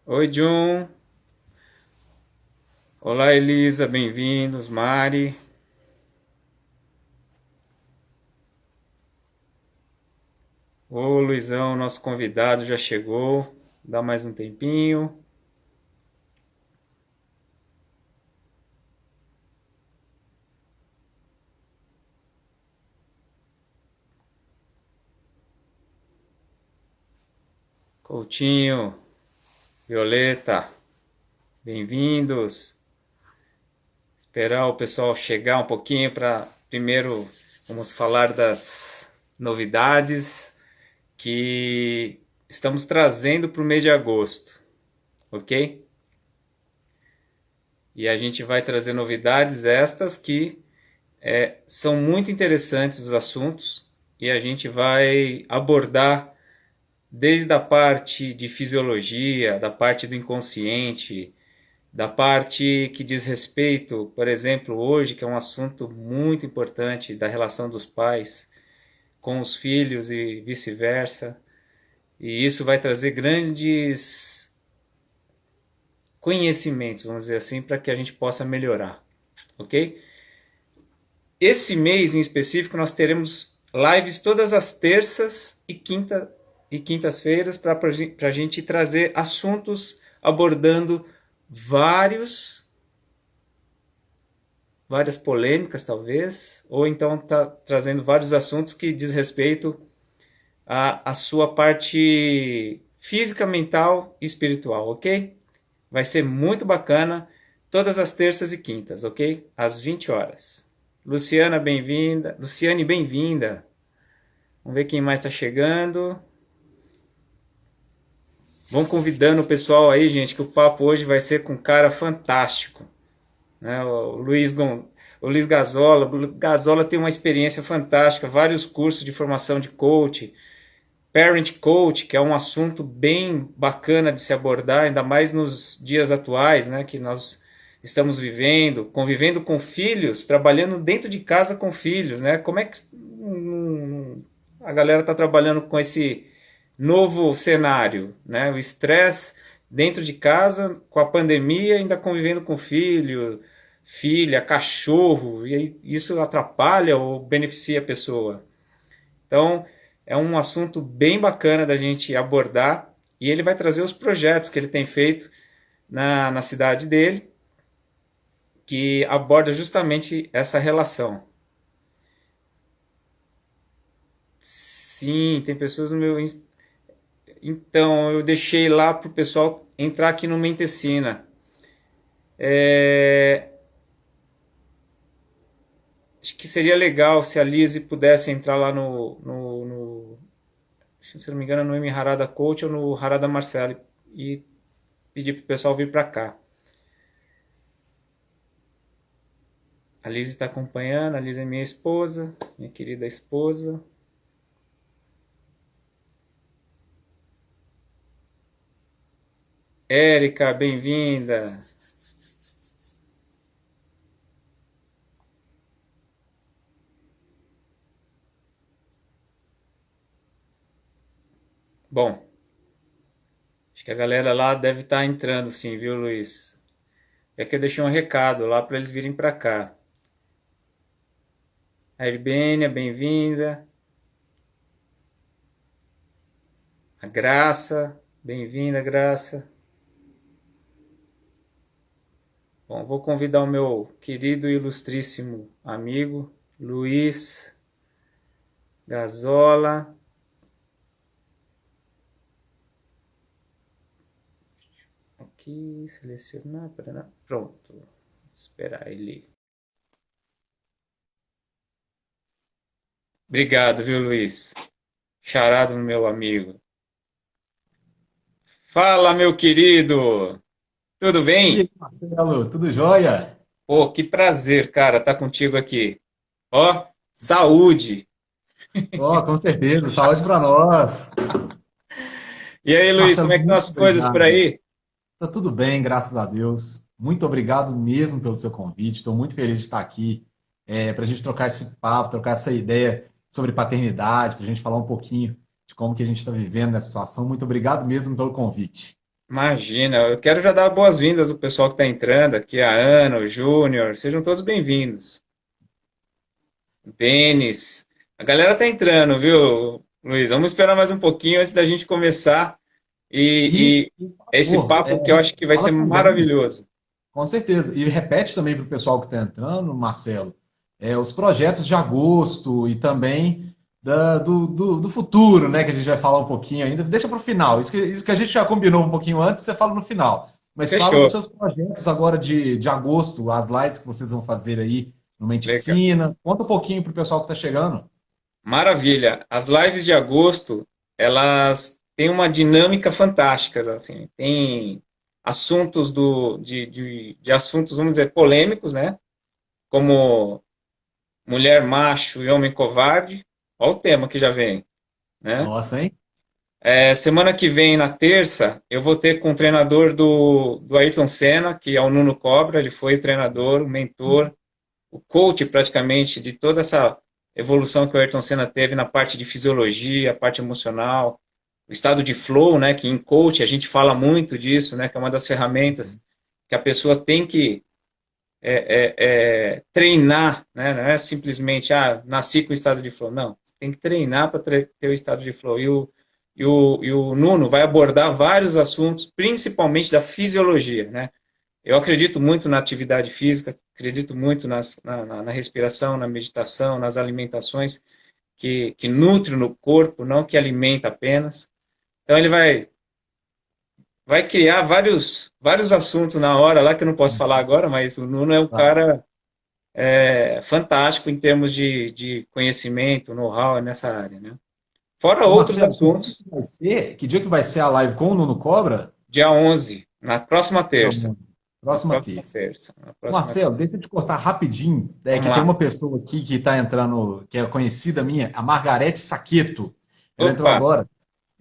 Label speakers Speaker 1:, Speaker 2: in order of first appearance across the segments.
Speaker 1: Oi, Jun. Olá, Elisa. Bem-vindos. Mari. Ô, Luizão, nosso convidado já chegou. Dá mais um tempinho. Coutinho, Violeta, bem-vindos. Esperar o pessoal chegar um pouquinho para primeiro vamos falar das novidades que estamos trazendo para o mês de agosto, ok? E a gente vai trazer novidades estas que são muito interessantes os assuntos e a gente vai abordar desde a parte de fisiologia, da parte do inconsciente, da parte que diz respeito, por exemplo, hoje, que é um assunto muito importante da relação dos pais com os filhos e vice-versa. E isso vai trazer grandes conhecimentos, vamos dizer assim, para que a gente possa melhorar, ok? Esse mês em específico nós teremos lives todas as terças e quintas-feiras para a gente trazer assuntos abordando vários várias polêmicas talvez, ou então tá trazendo vários assuntos que diz respeito à sua parte física, mental e espiritual, ok? Vai ser muito bacana todas as terças e quintas, ok? Às 20 horas. Luciana, bem-vinda. Luciane, bem-vinda. Vamos ver quem mais está chegando. Vão convidando o pessoal aí, gente, que o papo hoje vai ser com um cara fantástico. Né? O Luiz Gazola. O Gazola tem uma experiência fantástica, vários cursos de formação de coach, parent coach, que é um assunto bem bacana de se abordar, ainda mais nos dias atuais, né, que nós estamos vivendo, convivendo com filhos, trabalhando dentro de casa com filhos, né? Como é que a galera está trabalhando com esse novo cenário, né? O estresse dentro de casa, com a pandemia, ainda convivendo com filho, filha, cachorro, e isso atrapalha ou beneficia a pessoa. Então, é um assunto bem bacana da gente abordar e ele vai trazer os projetos que ele tem feito na cidade dele, que aborda justamente essa relação. Sim, tem pessoas no meu. Então, eu deixei lá para o pessoal entrar aqui no Mentecina. É, acho que seria legal se a Lizzie pudesse entrar lá se não me engano, no M Harada Coach ou no Harada Marcelo e pedir para o pessoal vir para cá. A Lizzie está acompanhando, a Lizzie é minha esposa, minha querida esposa. Érica, bem-vinda. Bom, acho que a galera lá deve estar entrando sim, viu, Luiz? É que eu deixei um recado lá para eles virem para cá. A Herbênia, bem-vinda. A Graça, bem-vinda, Graça. Bom, vou convidar o meu querido e ilustríssimo amigo Luiz Gazola. Aqui, selecionar, pronto. Esperar ele. Obrigado, viu, Luiz? Charado, meu amigo. Fala, meu querido! Tudo
Speaker 2: E
Speaker 1: bem?
Speaker 2: aí, Marcelo, tudo jóia?
Speaker 1: Pô, que prazer, cara, estar contigo aqui. Ó, saúde!
Speaker 2: Ó, com certeza, saúde para nós.
Speaker 1: E aí, Luiz, como
Speaker 2: Marcelo,
Speaker 1: é que estão
Speaker 2: muito
Speaker 1: as coisas por
Speaker 2: obrigado.
Speaker 1: aí?
Speaker 2: Tá tudo bem, graças a Deus. Muito obrigado mesmo pelo seu convite. Estou muito feliz de estar aqui para a gente trocar esse papo, trocar essa ideia sobre paternidade, para a gente falar um pouquinho de como que a gente está vivendo nessa situação. Muito obrigado mesmo pelo convite.
Speaker 1: Imagina, eu quero já dar boas-vindas ao pessoal que está entrando aqui, a Ana, o Júnior, sejam todos bem-vindos. Denis, a galera tá entrando, viu, Luiz? Vamos esperar mais um pouquinho antes da gente começar e
Speaker 2: Por
Speaker 1: esse
Speaker 2: favor,
Speaker 1: papo que eu acho que vai ser
Speaker 2: fala também.
Speaker 1: maravilhoso.
Speaker 2: Com certeza. E repete também para o pessoal que está entrando, Marcelo, os projetos de agosto e também do futuro, né? Que a gente vai falar um pouquinho ainda. Deixa para o final. Isso que a gente já combinou um pouquinho antes, você fala no final. Mas fala dos
Speaker 1: Fechou.
Speaker 2: seus projetos agora de agosto, as lives que vocês vão fazer aí no Mente
Speaker 1: Legal.
Speaker 2: Ensina. Conta um pouquinho para o pessoal que está chegando.
Speaker 1: Maravilha. As lives de agosto, elas têm uma dinâmica fantástica, assim. Tem assuntos de assuntos, vamos dizer, polêmicos, né? Como mulher macho e homem covarde. Olha o tema que já vem, né?
Speaker 2: Nossa, hein?
Speaker 1: Semana que vem, na terça, eu vou ter com o treinador do Ayrton Senna, que é o Nuno Cobra. Ele foi o treinador, o mentor, o coach praticamente de toda essa evolução que o Ayrton Senna teve na parte de fisiologia, parte emocional, o estado de flow, né, que em coach a gente fala muito disso, né, que é uma das ferramentas que a pessoa tem que treinar, né, não é simplesmente, nasci com o estado de flow, não, você tem que treinar para ter o estado de flow, e o Nuno vai abordar vários assuntos, principalmente da fisiologia, né, eu acredito muito na atividade física, acredito muito na respiração, na meditação, nas alimentações que nutrem no corpo, não que alimenta apenas. Então ele vai criar vários assuntos na hora lá que eu não posso falar agora, mas o Nuno é um
Speaker 2: Tá.
Speaker 1: cara fantástico em termos de conhecimento, know-how nessa área, né? Fora
Speaker 2: Ô,
Speaker 1: outros
Speaker 2: Marcelo,
Speaker 1: assuntos,
Speaker 2: que dia que vai ser a live com o Nuno Cobra?
Speaker 1: dia 11, na próxima
Speaker 2: Dia
Speaker 1: terça.
Speaker 2: 11.
Speaker 1: Na
Speaker 2: Próxima
Speaker 1: próxima
Speaker 2: terça.
Speaker 1: terça. Na próxima
Speaker 2: Marcelo,
Speaker 1: terça.
Speaker 2: deixa eu te cortar rapidinho,
Speaker 1: Vamos
Speaker 2: que tem
Speaker 1: lá.
Speaker 2: uma pessoa aqui que está entrando, que é conhecida minha, a Margarete Saqueto. Ela entrou
Speaker 1: Opa,
Speaker 2: agora.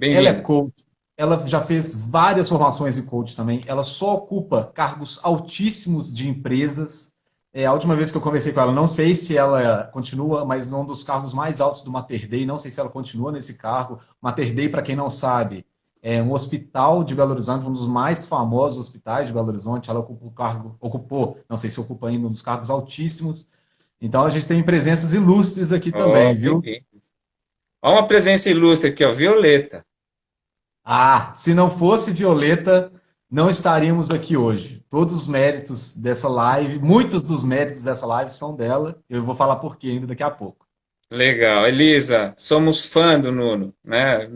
Speaker 2: Ela é
Speaker 1: bem-vindo.
Speaker 2: coach. Ela já fez várias formações em coach também. Ela só ocupa cargos altíssimos de empresas. A última vez que eu conversei com ela, não sei se ela continua, mas um dos cargos mais altos do Mater Dei, não sei se ela continua nesse cargo. Mater Dei, para quem não sabe, é um hospital de Belo Horizonte, um dos mais famosos hospitais de Belo Horizonte. Ela ocupa o cargo, ocupou, não sei se ocupa ainda, um dos cargos altíssimos. Então a gente tem presenças ilustres aqui
Speaker 1: Ó,
Speaker 2: também, viu?
Speaker 1: bem-vindo. Ó, uma presença ilustre aqui, ó, Violeta.
Speaker 2: Ah, se não fosse Violeta, não estaríamos aqui hoje. Todos os méritos dessa live, muitos dos méritos dessa live são dela. Eu vou falar por quê ainda daqui a pouco.
Speaker 1: Legal. Elisa, somos fã do Nuno, né?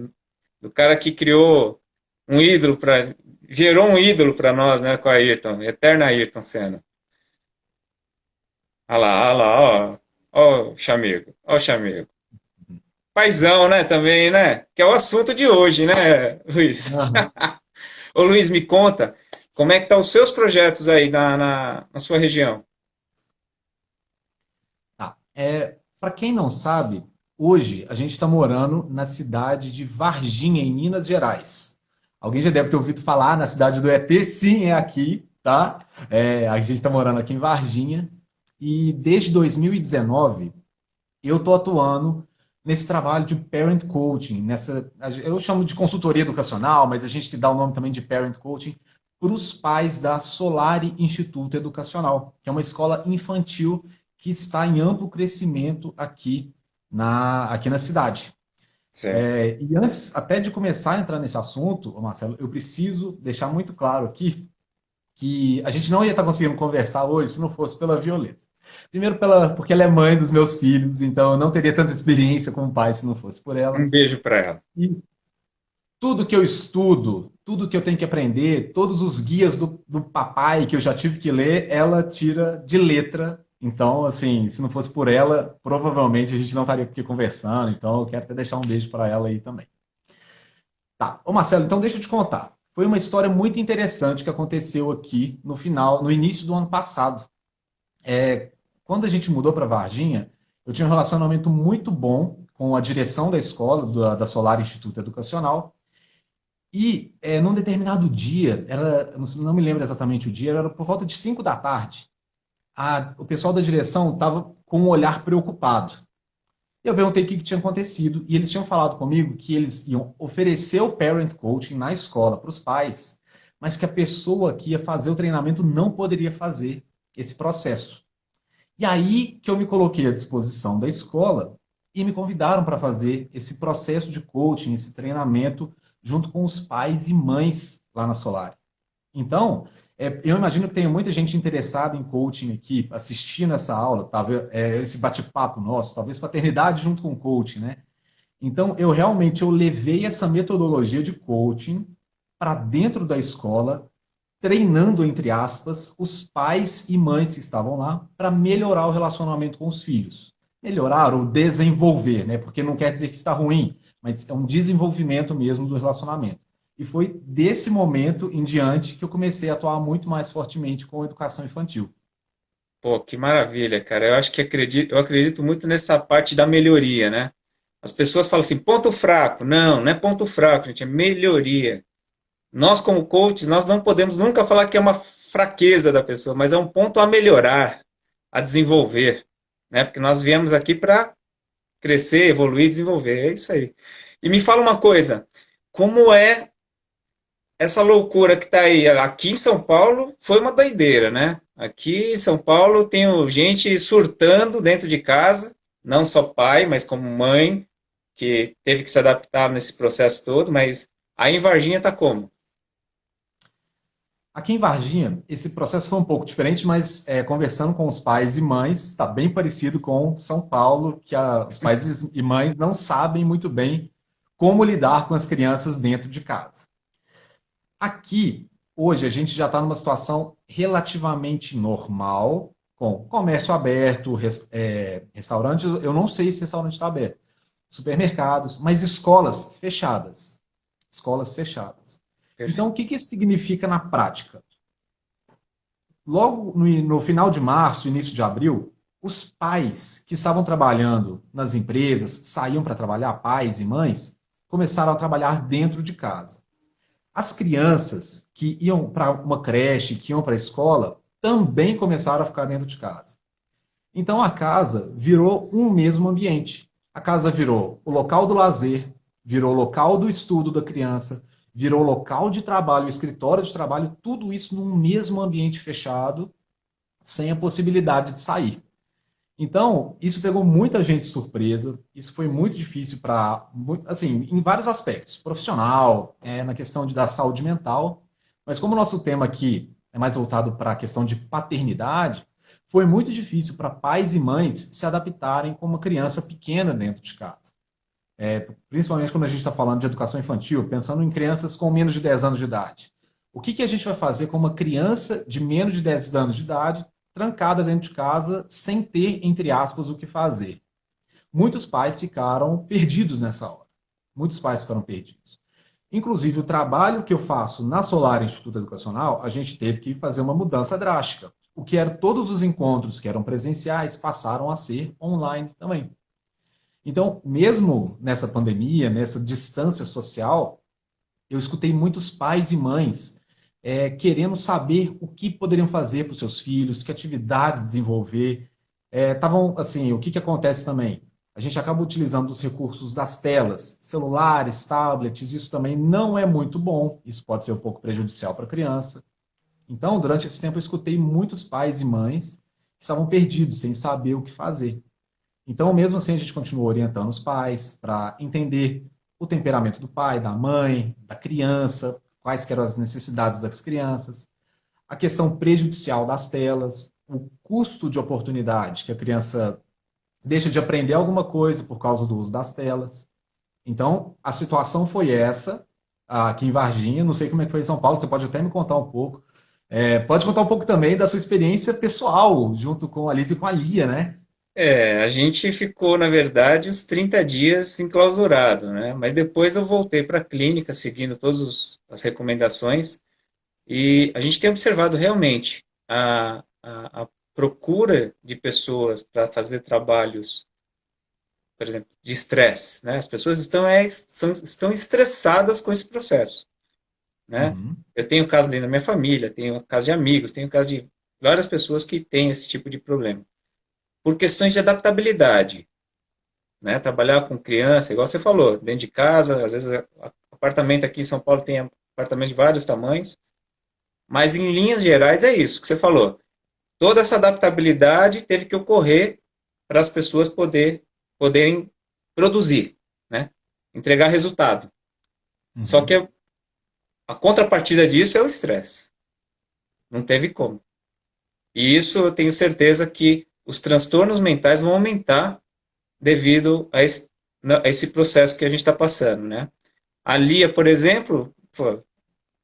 Speaker 1: Do cara que criou um ídolo para, gerou um ídolo para nós, né? Com a Ayrton, eterna Ayrton Senna. Olha lá, ó, ó o chamego, ó o chamego. Paizão, né? Também, né? Que é o assunto de hoje, né, Luiz?
Speaker 2: Aham.
Speaker 1: Ô, Luiz, me conta, como é que estão os seus projetos aí na sua região?
Speaker 2: Tá. Para quem não sabe, hoje a gente está morando na cidade de Varginha, em Minas Gerais. Alguém já deve ter ouvido falar na cidade do ET? Sim, é aqui, tá? A gente está morando aqui em Varginha. E desde 2019 eu estou atuando nesse trabalho de parent coaching, eu chamo de consultoria educacional, mas a gente dá o nome também de parent coaching para os pais da Solari Instituto Educacional, que é uma escola infantil que está em amplo crescimento aqui na cidade.
Speaker 1: Certo.
Speaker 2: E antes até de começar a entrar nesse assunto, Marcelo, eu preciso deixar muito claro aqui que a gente não ia estar conseguindo conversar hoje se não fosse pela Violeta. Primeiro, porque ela é mãe dos meus filhos, então eu não teria tanta experiência como pai se não fosse por ela.
Speaker 1: Um beijo para ela.
Speaker 2: E tudo que eu estudo, tudo que eu tenho que aprender, todos os guias do papai que eu já tive que ler, ela tira de letra. Então, assim, se não fosse por ela, provavelmente a gente não estaria aqui conversando. Então, eu quero até deixar um beijo para ela aí também. Tá. Ô Marcelo, então deixa eu te contar. Foi uma história muito interessante que aconteceu aqui no início do ano passado. Quando a gente mudou para Varginha, eu tinha um relacionamento muito bom com a direção da escola, da Solar Instituto Educacional. E num determinado dia, não me lembro exatamente o dia, era por volta de 5 da tarde. O pessoal da direção estava com um olhar preocupado. Eu perguntei o que tinha acontecido e eles tinham falado comigo que eles iam oferecer o parent coaching na escola para os pais, mas que a pessoa que ia fazer o treinamento não poderia fazer esse processo. E aí que eu me coloquei à disposição da escola e me convidaram para fazer esse processo de coaching, esse treinamento, junto com os pais e mães lá na Solar. Então, eu imagino que tenha muita gente interessada em coaching aqui, assistindo essa aula, talvez, esse bate-papo nosso, talvez paternidade junto com coaching, né? Então, eu levei essa metodologia de coaching para dentro da escola, treinando, entre aspas, os pais e mães que estavam lá para melhorar o relacionamento com os filhos. Melhorar ou desenvolver, né? Porque não quer dizer que está ruim, mas é um desenvolvimento mesmo do relacionamento. E foi desse momento em diante que eu comecei a atuar muito mais fortemente com a educação infantil.
Speaker 1: Pô, que maravilha, cara. Eu acredito muito nessa parte da melhoria, né? As pessoas falam assim, ponto fraco. Não, não é ponto fraco, gente, é melhoria. Nós, como coaches, nós não podemos nunca falar que é uma fraqueza da pessoa, mas é um ponto a melhorar, a desenvolver, né? Porque nós viemos aqui para crescer, evoluir, desenvolver. É isso aí. E me fala uma coisa, como é essa loucura que está aí? Aqui em São Paulo foi uma doideira, né? Aqui em São Paulo tem gente surtando dentro de casa, não só pai, mas como mãe, que teve que se adaptar nesse processo todo, mas aí em Varginha está como?
Speaker 2: Aqui em Varginha, esse processo foi um pouco diferente, mas conversando com os pais e mães, está bem parecido com São Paulo, que os pais e mães não sabem muito bem como lidar com as crianças dentro de casa. Aqui, hoje, a gente já está numa situação relativamente normal, com comércio aberto, restaurante, eu não sei se restaurante está aberto, supermercados, mas escolas fechadas. Escolas fechadas. Então, o que isso significa na prática? Logo no final de março, início de abril, os pais que estavam trabalhando nas empresas, saíam para trabalhar, pais e mães, começaram a trabalhar dentro de casa. As crianças que iam para uma creche, que iam para a escola, também começaram a ficar dentro de casa. Então a casa virou um mesmo ambiente. A casa virou o local do lazer, virou o local do estudo da criança, virou local de trabalho, escritório de trabalho, tudo isso num mesmo ambiente fechado, sem a possibilidade de sair. Então, isso pegou muita gente de surpresa, isso foi muito difícil para, assim, em vários aspectos, profissional, na questão da saúde mental, mas como o nosso tema aqui é mais voltado para a questão de paternidade, foi muito difícil para pais e mães se adaptarem com uma criança pequena dentro de casa. Principalmente quando a gente está falando de educação infantil, pensando em crianças com menos de 10 anos de idade. O que a gente vai fazer com uma criança de menos de 10 anos de idade trancada dentro de casa, sem ter, entre aspas, o que fazer? Muitos pais ficaram perdidos nessa hora. Muitos pais ficaram perdidos. Inclusive, o trabalho que eu faço na Solar Instituto Educacional, a gente teve que fazer uma mudança drástica. O que eram todos os encontros que eram presenciais passaram a ser online também. Então, mesmo nessa pandemia, nessa distância social, eu escutei muitos pais e mães querendo saber o que poderiam fazer para os seus filhos, que atividades desenvolver. Assim, o que acontece também? A gente acaba utilizando os recursos das telas, celulares, tablets, isso também não é muito bom, isso pode ser um pouco prejudicial para a criança. Então, durante esse tempo, eu escutei muitos pais e mães que estavam perdidos, sem saber o que fazer. Então, mesmo assim, a gente continua orientando os pais para entender o temperamento do pai, da mãe, da criança, quais que eram as necessidades das crianças, a questão prejudicial das telas, o custo de oportunidade, que a criança deixa de aprender alguma coisa por causa do uso das telas. Então, a situação foi essa, aqui em Varginha, não sei como é que foi em São Paulo, você pode até me contar um pouco. Pode contar um pouco também da sua experiência pessoal, junto com a Liz e com a Lia, né?
Speaker 1: A gente ficou, na verdade, uns 30 dias enclausurado, né? Mas depois eu voltei para a clínica, seguindo todas as recomendações, e a gente tem observado realmente a procura de pessoas para fazer trabalhos, por exemplo, de estresse, né? As pessoas estão estressadas com esse processo, né?
Speaker 2: Uhum.
Speaker 1: Eu tenho caso dentro da minha família, tenho caso de amigos, tenho caso de várias pessoas que têm esse tipo de problema. Por questões de adaptabilidade, né? Trabalhar com criança, igual você falou, dentro de casa, às vezes apartamento aqui em São Paulo tem apartamento de vários tamanhos, Mas em linhas gerais é isso que você falou. Toda essa adaptabilidade teve que ocorrer para as pessoas poderem produzir, né? Entregar resultado. Só que
Speaker 2: Uhum.
Speaker 1: a contrapartida disso é o estresse. Não teve como. E isso eu tenho certeza que os transtornos mentais vão aumentar devido a esse processo que a gente está passando, né? A Lia, por exemplo, pô,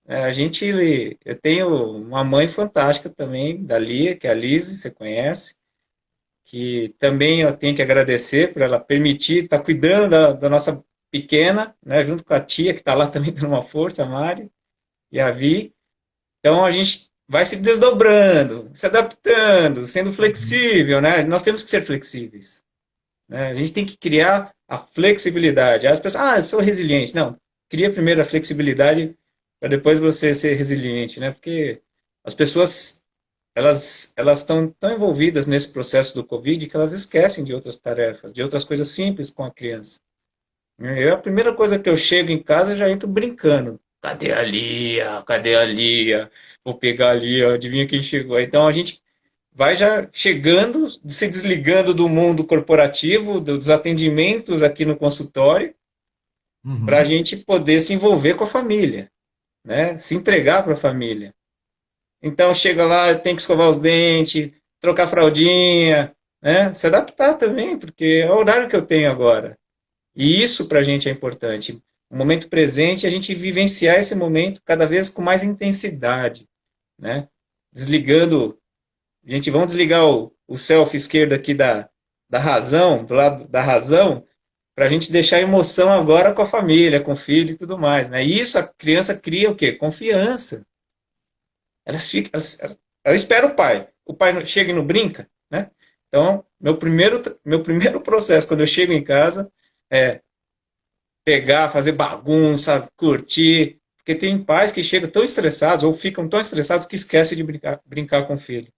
Speaker 1: eu tenho uma mãe fantástica também, da Lia, que é a Lise, você conhece, que também eu tenho que agradecer por ela permitir estar cuidando da nossa pequena, né, junto com a tia, que está lá também dando uma força, a Mari e a Vi. Então a gente vai se desdobrando, se adaptando, sendo
Speaker 2: Uhum.
Speaker 1: flexível, né? Nós temos que ser flexíveis, né? A gente tem que criar a flexibilidade. As pessoas, eu sou resiliente. Não, cria primeiro a flexibilidade para depois você ser resiliente, né? Porque as pessoas elas estão tão envolvidas nesse processo do Covid que elas esquecem de outras tarefas, de outras coisas simples com a criança. A primeira coisa que eu chego em casa eu já entro brincando. Cadê a Lia? Cadê a Lia? Vou pegar a Lia, adivinha quem chegou? Então a gente vai já chegando, se desligando do mundo corporativo, dos atendimentos aqui no consultório, para a
Speaker 2: Uhum.
Speaker 1: gente poder se envolver com a família, né? Se entregar para a família. Então chega lá, tem que escovar os dentes, trocar fraldinha, né? Se adaptar também, porque é o horário que eu tenho agora. E isso para a gente é importante. O momento presente, a gente vivenciar esse momento cada vez com mais intensidade, né? Desligando, gente, vamos desligar o self esquerdo aqui da razão, do lado da razão, para a gente deixar a emoção agora com a família, com o filho e tudo mais, né? E isso a criança cria o quê? Confiança. Ela espera o pai chega e não brinca, né? Então, meu primeiro processo quando eu chego em casa é pegar, fazer bagunça, curtir, porque tem pais que chegam tão estressados ou ficam tão estressados que esquecem de brincar com o filho.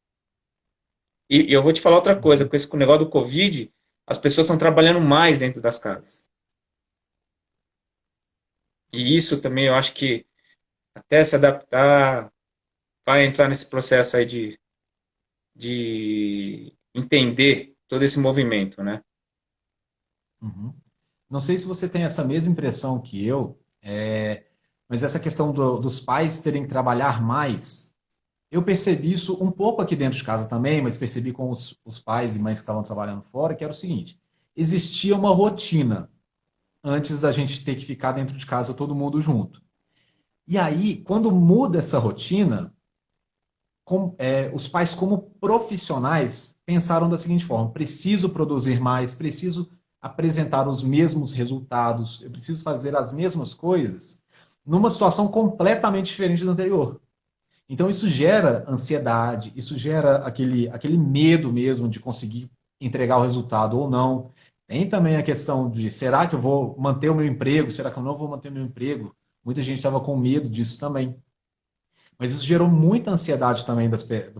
Speaker 1: E eu vou te falar outra coisa, com esse negócio do Covid, as pessoas estão trabalhando mais dentro das casas. E isso também eu acho que até se adaptar, vai entrar nesse processo aí de entender todo esse movimento, né?
Speaker 2: Uhum. Não sei se você tem essa mesma impressão que eu, mas essa questão dos pais terem que trabalhar mais, eu percebi isso um pouco aqui dentro de casa também, mas percebi com os pais e mães que estavam trabalhando fora, que era o seguinte: existia uma rotina antes da gente ter que ficar dentro de casa todo mundo junto. E aí, quando muda essa rotina, os pais, como profissionais, pensaram da seguinte forma: preciso produzir mais, preciso apresentar os mesmos resultados, eu preciso fazer as mesmas coisas numa situação completamente diferente da anterior. Então, isso gera ansiedade, isso gera aquele medo mesmo de conseguir entregar o resultado ou não. Tem também a questão de: será que eu vou manter o meu emprego? Será que eu não vou manter o meu emprego? Muita gente estava com medo disso também. Mas isso gerou muita ansiedade também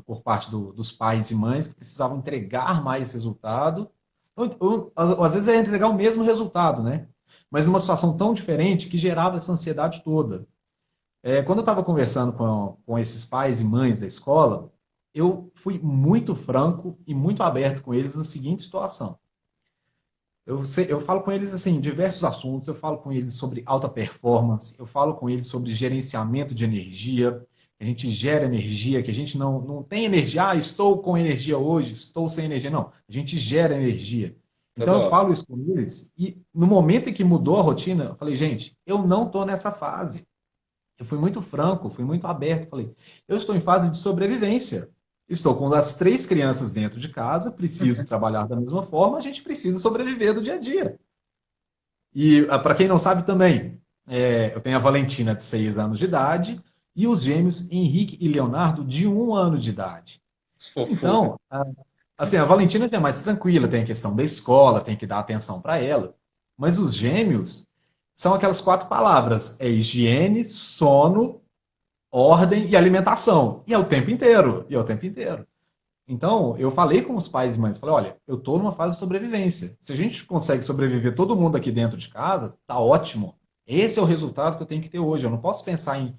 Speaker 2: por parte dos pais e mães que precisavam entregar mais resultado. Às vezes é entregar o mesmo resultado, né? Mas numa situação tão diferente que gerava essa ansiedade toda. Quando eu estava conversando com esses pais e mães da escola, eu fui muito franco e muito aberto com eles na seguinte situação. Eu falo com eles assim, diversos assuntos, eu falo com eles sobre alta performance, eu falo com eles sobre gerenciamento de energia, que a gente gera energia, que a gente não tem energia, estou com energia hoje, estou sem energia, não, a gente gera energia. Então
Speaker 1: Toda
Speaker 2: eu
Speaker 1: hora.
Speaker 2: falo isso com eles e no momento em que mudou a rotina, eu falei: gente, eu não estou nessa fase. Eu fui muito franco, fui muito aberto, falei: eu estou em fase de sobrevivência. Estou com as 3 crianças dentro de casa, preciso trabalhar da mesma forma, a gente precisa sobreviver do dia a dia. E para quem não sabe também, eu tenho a Valentina de 6 anos de idade e os gêmeos Henrique e Leonardo de 1 ano de idade.
Speaker 1: Fofura.
Speaker 2: Então, assim, a Valentina já é mais tranquila, tem a questão da escola, tem que dar atenção para ela. Mas os gêmeos são aquelas 4 palavras: é higiene, sono, ordem e alimentação. E é o tempo inteiro. E é o tempo inteiro. Então, eu falei com os pais e mães, falei: olha, eu estou numa fase de sobrevivência. Se a gente consegue sobreviver todo mundo aqui dentro de casa, tá ótimo. Esse é o resultado que eu tenho que ter hoje. Eu não posso pensar em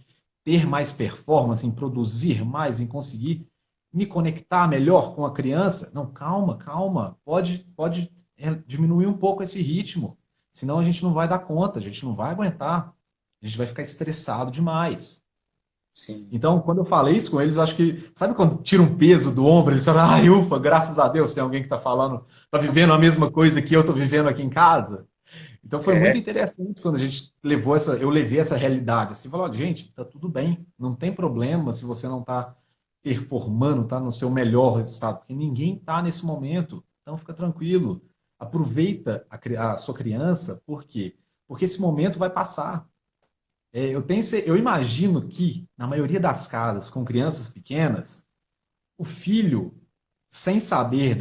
Speaker 2: ter mais performance, em produzir mais, em conseguir me conectar melhor com a criança. Não, calma, calma. Pode diminuir um pouco esse ritmo. Senão a gente não vai dar conta, a gente não vai aguentar. A gente vai ficar estressado demais.
Speaker 1: Sim.
Speaker 2: Então, quando eu falei isso com eles, eu acho que, sabe quando tira um peso do ombro, eles falam, ai, ufa, graças a Deus, tem alguém que está falando, está vivendo a mesma coisa que eu estou vivendo aqui em casa. Então foi muito
Speaker 1: É,
Speaker 2: interessante quando a gente levou eu levei essa realidade, assim, falou, gente, tá tudo bem, não tem problema se você não está performando, está no seu melhor estado, porque ninguém está nesse momento, então fica tranquilo, aproveita a sua criança, por quê? Porque esse momento vai passar. Eu imagino que, na maioria das casas com crianças pequenas, o filho, sem saber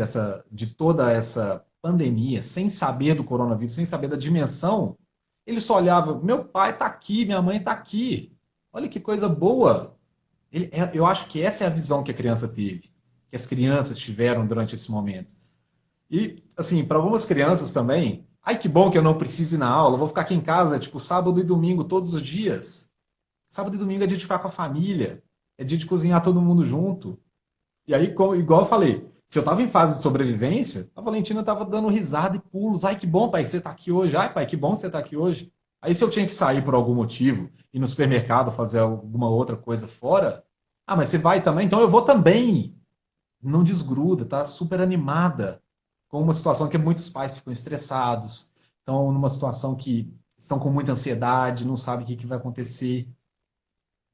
Speaker 2: de toda essa pandemia, sem saber do coronavírus, sem saber da dimensão, ele só olhava: meu pai está aqui, minha mãe está aqui. Olha que coisa boa. Eu acho que essa é a visão que a criança teve, que as crianças tiveram durante esse momento. E, assim, para algumas crianças também, ai que bom que eu não preciso ir na aula, eu vou ficar aqui em casa, tipo, sábado e domingo, todos os dias. Sábado e domingo é dia de ficar com a família, é dia de cozinhar todo mundo junto. E aí, igual eu falei, se eu tava em fase de sobrevivência, a Valentina tava dando risada e pulos. Ai, que bom, pai, que você tá aqui hoje. Ai, pai, que bom que você tá aqui hoje. Aí, se eu tinha que sair por algum motivo, ir no supermercado fazer alguma outra coisa fora, ah, mas você vai também? Então eu vou também. Não desgruda, tá super animada com uma situação que muitos pais ficam estressados, estão numa situação que estão com muita ansiedade, não sabem o que vai acontecer.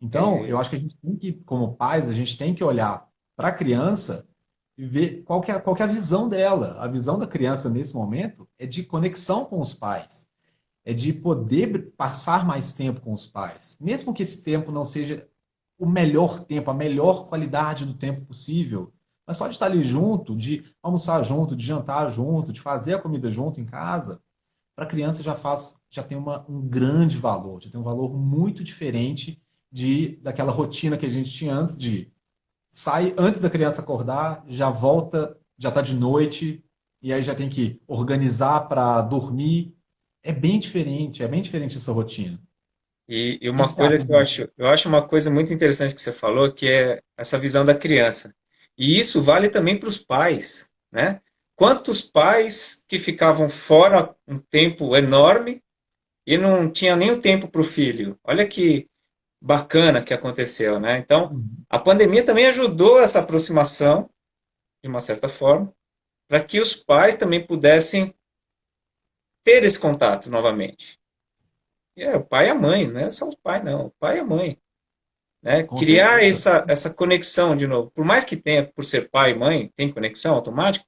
Speaker 2: Então, eu
Speaker 1: é,
Speaker 2: acho que a gente tem que, como pais, a gente tem que olhar para a criança e ver qual que é a visão dela. A visão da criança nesse momento é de conexão com os pais, é de poder passar mais tempo com os pais. Mesmo que esse tempo não seja o melhor tempo, a melhor qualidade do tempo possível, mas só de estar ali junto, de almoçar junto, de jantar junto, de fazer a comida junto em casa, para a criança já tem um grande valor, já tem um valor muito diferente daquela rotina que a gente tinha antes de sai antes da criança acordar, já volta, já está de noite, e aí já tem que organizar para dormir. É bem diferente essa rotina.
Speaker 1: e
Speaker 2: O que
Speaker 1: uma
Speaker 2: que você
Speaker 1: coisa
Speaker 2: acha
Speaker 1: que
Speaker 2: disso?
Speaker 1: eu acho uma coisa muito interessante que você falou, que é essa visão da criança. E isso vale também para os pais, né? Quantos pais que ficavam fora um tempo enorme e não tinha nem o tempo para o filho? Olha que bacana que aconteceu, né? Então,
Speaker 2: Uhum.
Speaker 1: a pandemia também ajudou essa aproximação, de uma certa forma, para que os pais também pudessem ter esse contato novamente. E é o pai e a mãe, não é só os pais, não, o pai e a mãe. Né?
Speaker 2: Com
Speaker 1: Criar
Speaker 2: certeza.
Speaker 1: essa conexão de novo. Por mais que tenha, por ser pai e mãe, tem conexão automática,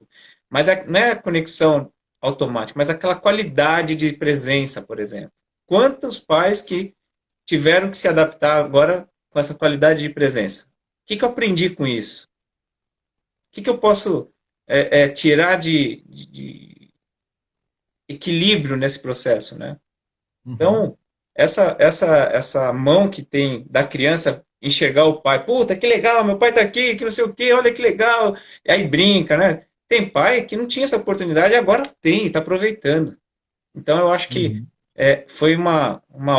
Speaker 1: mas não é a conexão automática, mas aquela qualidade de presença, por exemplo. Quantos pais que tiveram que se adaptar agora com essa qualidade de presença? O que eu aprendi com isso? O que eu posso tirar de equilíbrio nesse processo, né?
Speaker 2: Uhum.
Speaker 1: Então, essa mão que tem da criança enxergar o pai, puta, que legal, meu pai tá aqui, que não sei o quê, olha que legal. E aí brinca, né? Tem pai que não tinha essa oportunidade e agora tem, está aproveitando. Então, eu acho que
Speaker 2: Uhum.
Speaker 1: foi um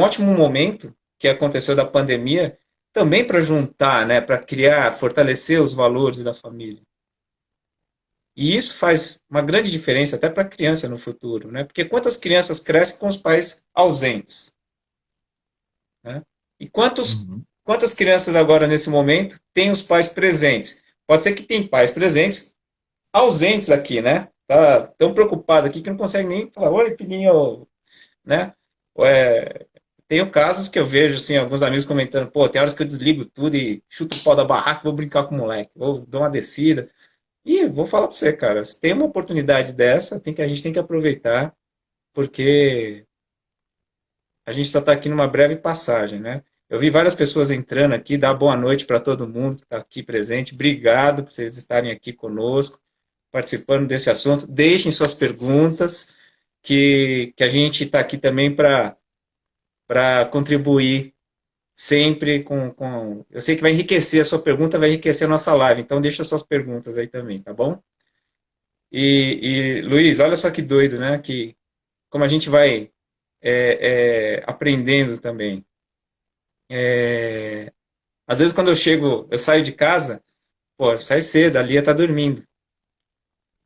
Speaker 1: ótimo momento que aconteceu da pandemia também para juntar, né, para criar, fortalecer os valores da família. E isso faz uma grande diferença até para a criança no futuro, né? Porque quantas crianças crescem com os pais ausentes, né? E
Speaker 2: Uhum.
Speaker 1: quantas crianças agora nesse momento têm os pais presentes? Pode ser que tem pais presentes ausentes aqui, né? Tá tão preocupado aqui que não consegue nem falar, oi, filhinho, né? É, tenho casos que eu vejo, assim, alguns amigos comentando, pô, tem horas que eu desligo tudo e chuto o pau da barraca, vou brincar com o moleque, vou dar uma descida. E vou falar para você, cara, se tem uma oportunidade dessa, a gente tem que aproveitar, porque a gente só está aqui numa breve passagem, né? Eu vi várias pessoas entrando aqui, dar boa noite para todo mundo que está aqui presente. Obrigado por vocês estarem aqui conosco, participando desse assunto. Deixem suas perguntas, que a gente está aqui também para contribuir sempre Eu sei que vai enriquecer, a sua pergunta vai enriquecer a nossa live, então deixa suas perguntas aí também, tá bom? Luiz, olha só que doido, né? Que como a gente vai aprendendo também. Às vezes quando eu saio de casa, pô, eu saio cedo, a Lia tá dormindo.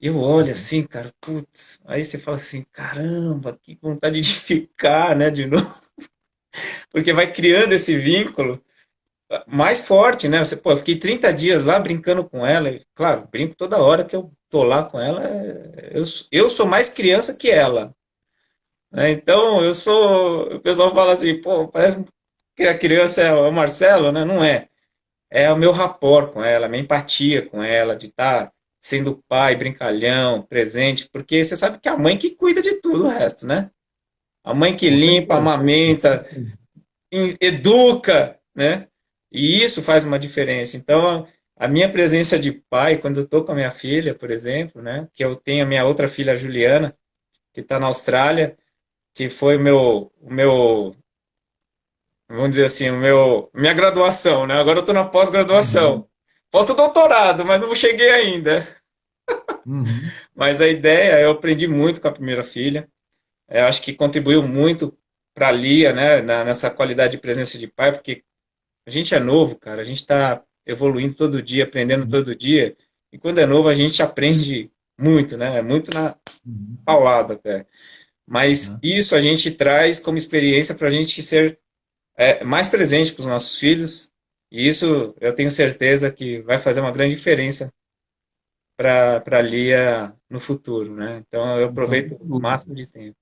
Speaker 1: E eu olho
Speaker 2: Uhum.
Speaker 1: assim, cara, putz, aí você fala assim, caramba, que vontade de ficar, né, de novo, porque vai criando esse vínculo mais forte, né? Você, pô, eu fiquei 30 dias lá brincando com ela, e, claro, brinco toda hora que eu tô lá com ela, eu sou mais criança que ela, né? Então, o pessoal fala assim, pô, parece que a criança é o Marcelo, né? Não é. É o meu rapport com ela, a minha empatia com ela, de estar sendo pai, brincalhão, presente, porque você sabe que é a mãe que cuida de tudo o resto, né? A mãe que
Speaker 2: Com
Speaker 1: limpa,
Speaker 2: certeza.
Speaker 1: amamenta, educa, né? E isso faz uma diferença. Então, a minha presença de pai, quando eu estou com a minha filha, por exemplo, né? Que eu tenho a minha outra filha, Juliana, que está na Austrália, que foi vamos dizer assim, minha graduação, né? Agora eu estou na
Speaker 2: Uhum.
Speaker 1: pós-graduação. Falta o doutorado, mas não cheguei ainda.
Speaker 2: Uhum.
Speaker 1: Mas a ideia, eu aprendi muito com a primeira filha. Eu acho que contribuiu muito para a Lia, né? Nessa qualidade de presença de pai, porque a gente é novo, cara. A gente está evoluindo todo dia, aprendendo
Speaker 2: Uhum.
Speaker 1: todo dia. E quando é novo, a gente aprende muito, né? É muito na
Speaker 2: Uhum.
Speaker 1: paulada até. Mas
Speaker 2: Né?
Speaker 1: isso a gente traz como experiência para a gente ser mais presente para os nossos filhos. E isso eu tenho certeza que vai fazer uma grande diferença para a Lia no futuro, né? Então eu
Speaker 2: Isso,
Speaker 1: aproveito
Speaker 2: sem
Speaker 1: o máximo
Speaker 2: dúvida.
Speaker 1: de tempo.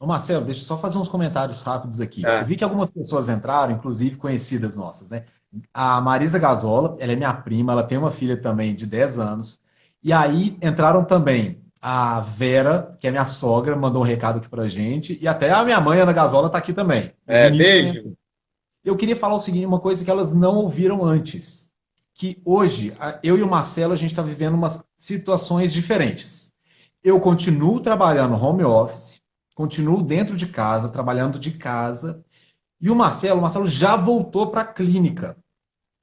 Speaker 2: Ô Marcelo, deixa eu só fazer uns comentários rápidos aqui. Eu
Speaker 1: Tá?
Speaker 2: vi que algumas pessoas entraram, inclusive conhecidas nossas, né? A Marisa Gazola, ela é minha prima, ela tem uma filha também de 10 anos. E aí entraram também a Vera, que é minha sogra, mandou um recado aqui pra gente. E até a minha mãe, Ana Gazola, tá aqui também. E o Vinícius também
Speaker 1: Beijo.
Speaker 2: entrou. Eu queria falar o seguinte, uma coisa que elas não ouviram antes. Que hoje, eu e o Marcelo, a gente está vivendo umas situações diferentes. Eu continuo trabalhando home office, continuo dentro de casa, trabalhando de casa, e o Marcelo já voltou para a clínica.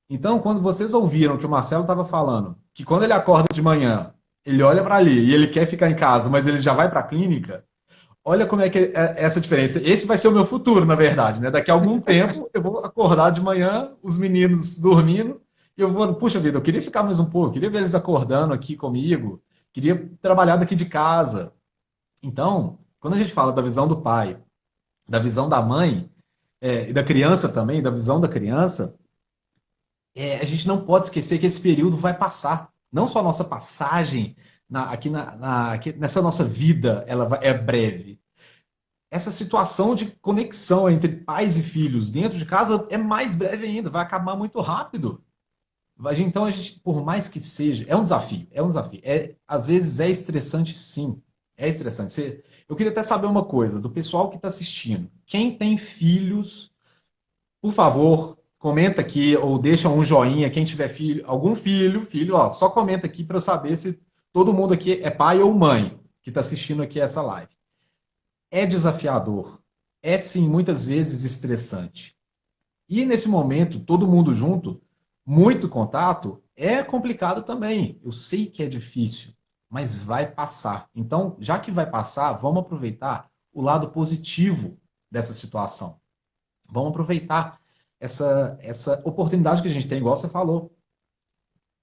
Speaker 2: Então, quando vocês ouviram que o Marcelo estava falando que quando ele acorda de manhã, ele olha para ali e ele quer ficar em casa, mas ele já vai para a clínica, olha como é que é essa diferença. Esse vai ser o meu futuro, na verdade, né? Daqui a algum tempo eu vou acordar de manhã, os meninos dormindo, e eu vou, puxa vida, eu queria ficar mais um pouco, queria ver eles acordando aqui comigo, queria trabalhar daqui de casa. Então, quando a gente fala da visão do pai, da visão da mãe, e da criança também, da visão da criança, a gente não pode esquecer que esse período vai passar. Não só a nossa passagem aqui nessa nossa vida, é breve. Essa situação de conexão entre pais e filhos dentro de casa é mais breve ainda, vai acabar muito rápido. Então, a gente, por mais que seja, é um desafio, é um desafio. Às vezes é estressante, sim. É estressante. Eu queria até saber uma coisa do pessoal que está assistindo. Quem tem filhos, por favor, comenta aqui ou deixa um joinha. Quem tiver filho, algum filho, ó, só comenta aqui para eu saber se todo mundo aqui é pai ou mãe que está assistindo aqui essa live. É desafiador, é sim muitas vezes estressante. E nesse momento, todo mundo junto, muito contato, é complicado também. Eu sei que é difícil, mas vai passar. Então, já que vai passar, vamos aproveitar o lado positivo dessa situação. Vamos aproveitar essa oportunidade que a gente tem, igual você falou.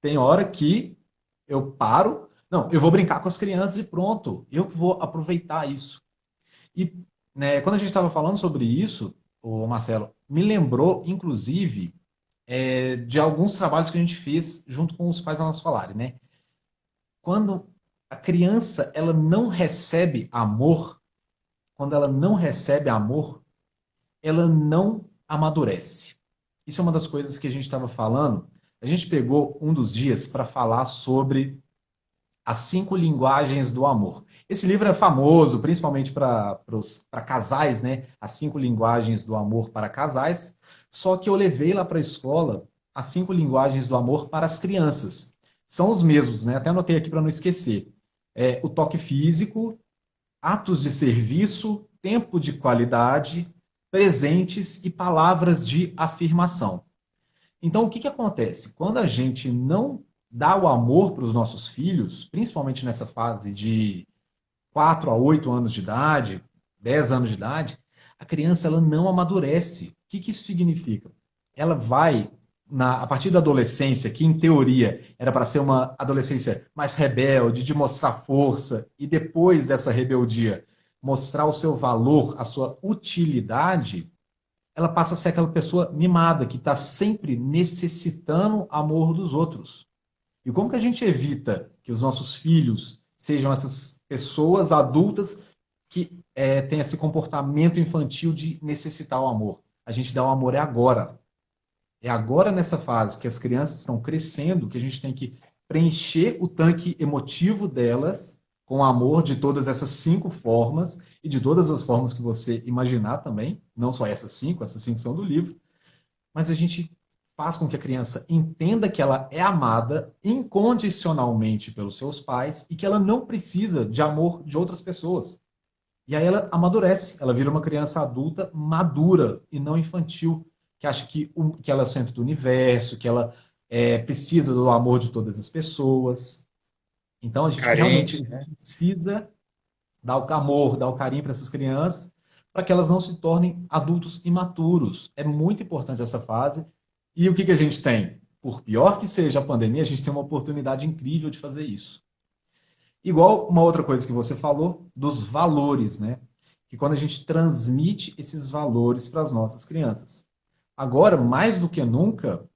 Speaker 2: Tem hora que eu paro, não, eu vou brincar com as crianças e pronto, eu vou aproveitar isso. E né, quando a gente estava falando sobre isso, o Marcelo, me lembrou, inclusive, de alguns trabalhos que a gente fez junto com os pais da nossa escolar, né? Quando a criança ela não recebe amor, quando ela não recebe amor, ela não amadurece. Isso é uma das coisas que a gente estava falando. A gente pegou um dos dias para falar sobre as 5 linguagens do amor. Esse livro é famoso, principalmente para casais, né? As 5 linguagens do amor para casais. Só que eu levei lá para a escola as 5 linguagens do amor para as crianças. São os mesmos, né? Até anotei aqui para não esquecer. O toque físico, atos de serviço, tempo de qualidade, presentes e palavras de afirmação. Então, o que, que acontece? Quando a gente não dá o amor para os nossos filhos, principalmente nessa fase de 4 a 8 anos de idade, 10 anos de idade, a criança ela não amadurece. O que que isso significa? Ela vai, a partir da adolescência, que em teoria era para ser uma adolescência mais rebelde, de mostrar força, e depois dessa rebeldia mostrar o seu valor, a sua utilidade, ela passa a ser aquela pessoa mimada, que está sempre necessitando amor dos outros. E como que a gente evita que os nossos filhos sejam essas pessoas adultas que têm esse comportamento infantil de necessitar o amor? A gente dá o amor é agora. É agora nessa fase que as crianças estão crescendo que a gente tem que preencher o tanque emotivo delas com amor de todas essas 5 formas e de todas as formas que você imaginar também, não só essas 5 são do livro, mas a gente faz com que a criança entenda que ela é amada incondicionalmente pelos seus pais e que ela não precisa de amor de outras pessoas. E aí ela amadurece, ela vira uma criança adulta madura e não infantil, que acha que ela é o centro do universo, que ela precisa do amor de todas as pessoas. Então a gente realmente
Speaker 1: Carente, né?
Speaker 2: precisa dar o amor, dar o carinho para essas crianças, para que elas não se tornem adultos imaturos. É muito importante essa fase. E o que que a gente tem? Por pior que seja a pandemia, a gente tem uma oportunidade incrível de fazer isso. Igual uma outra coisa que você falou, dos valores, né? Que quando a gente transmite esses valores para as nossas crianças. Agora, mais do que nunca,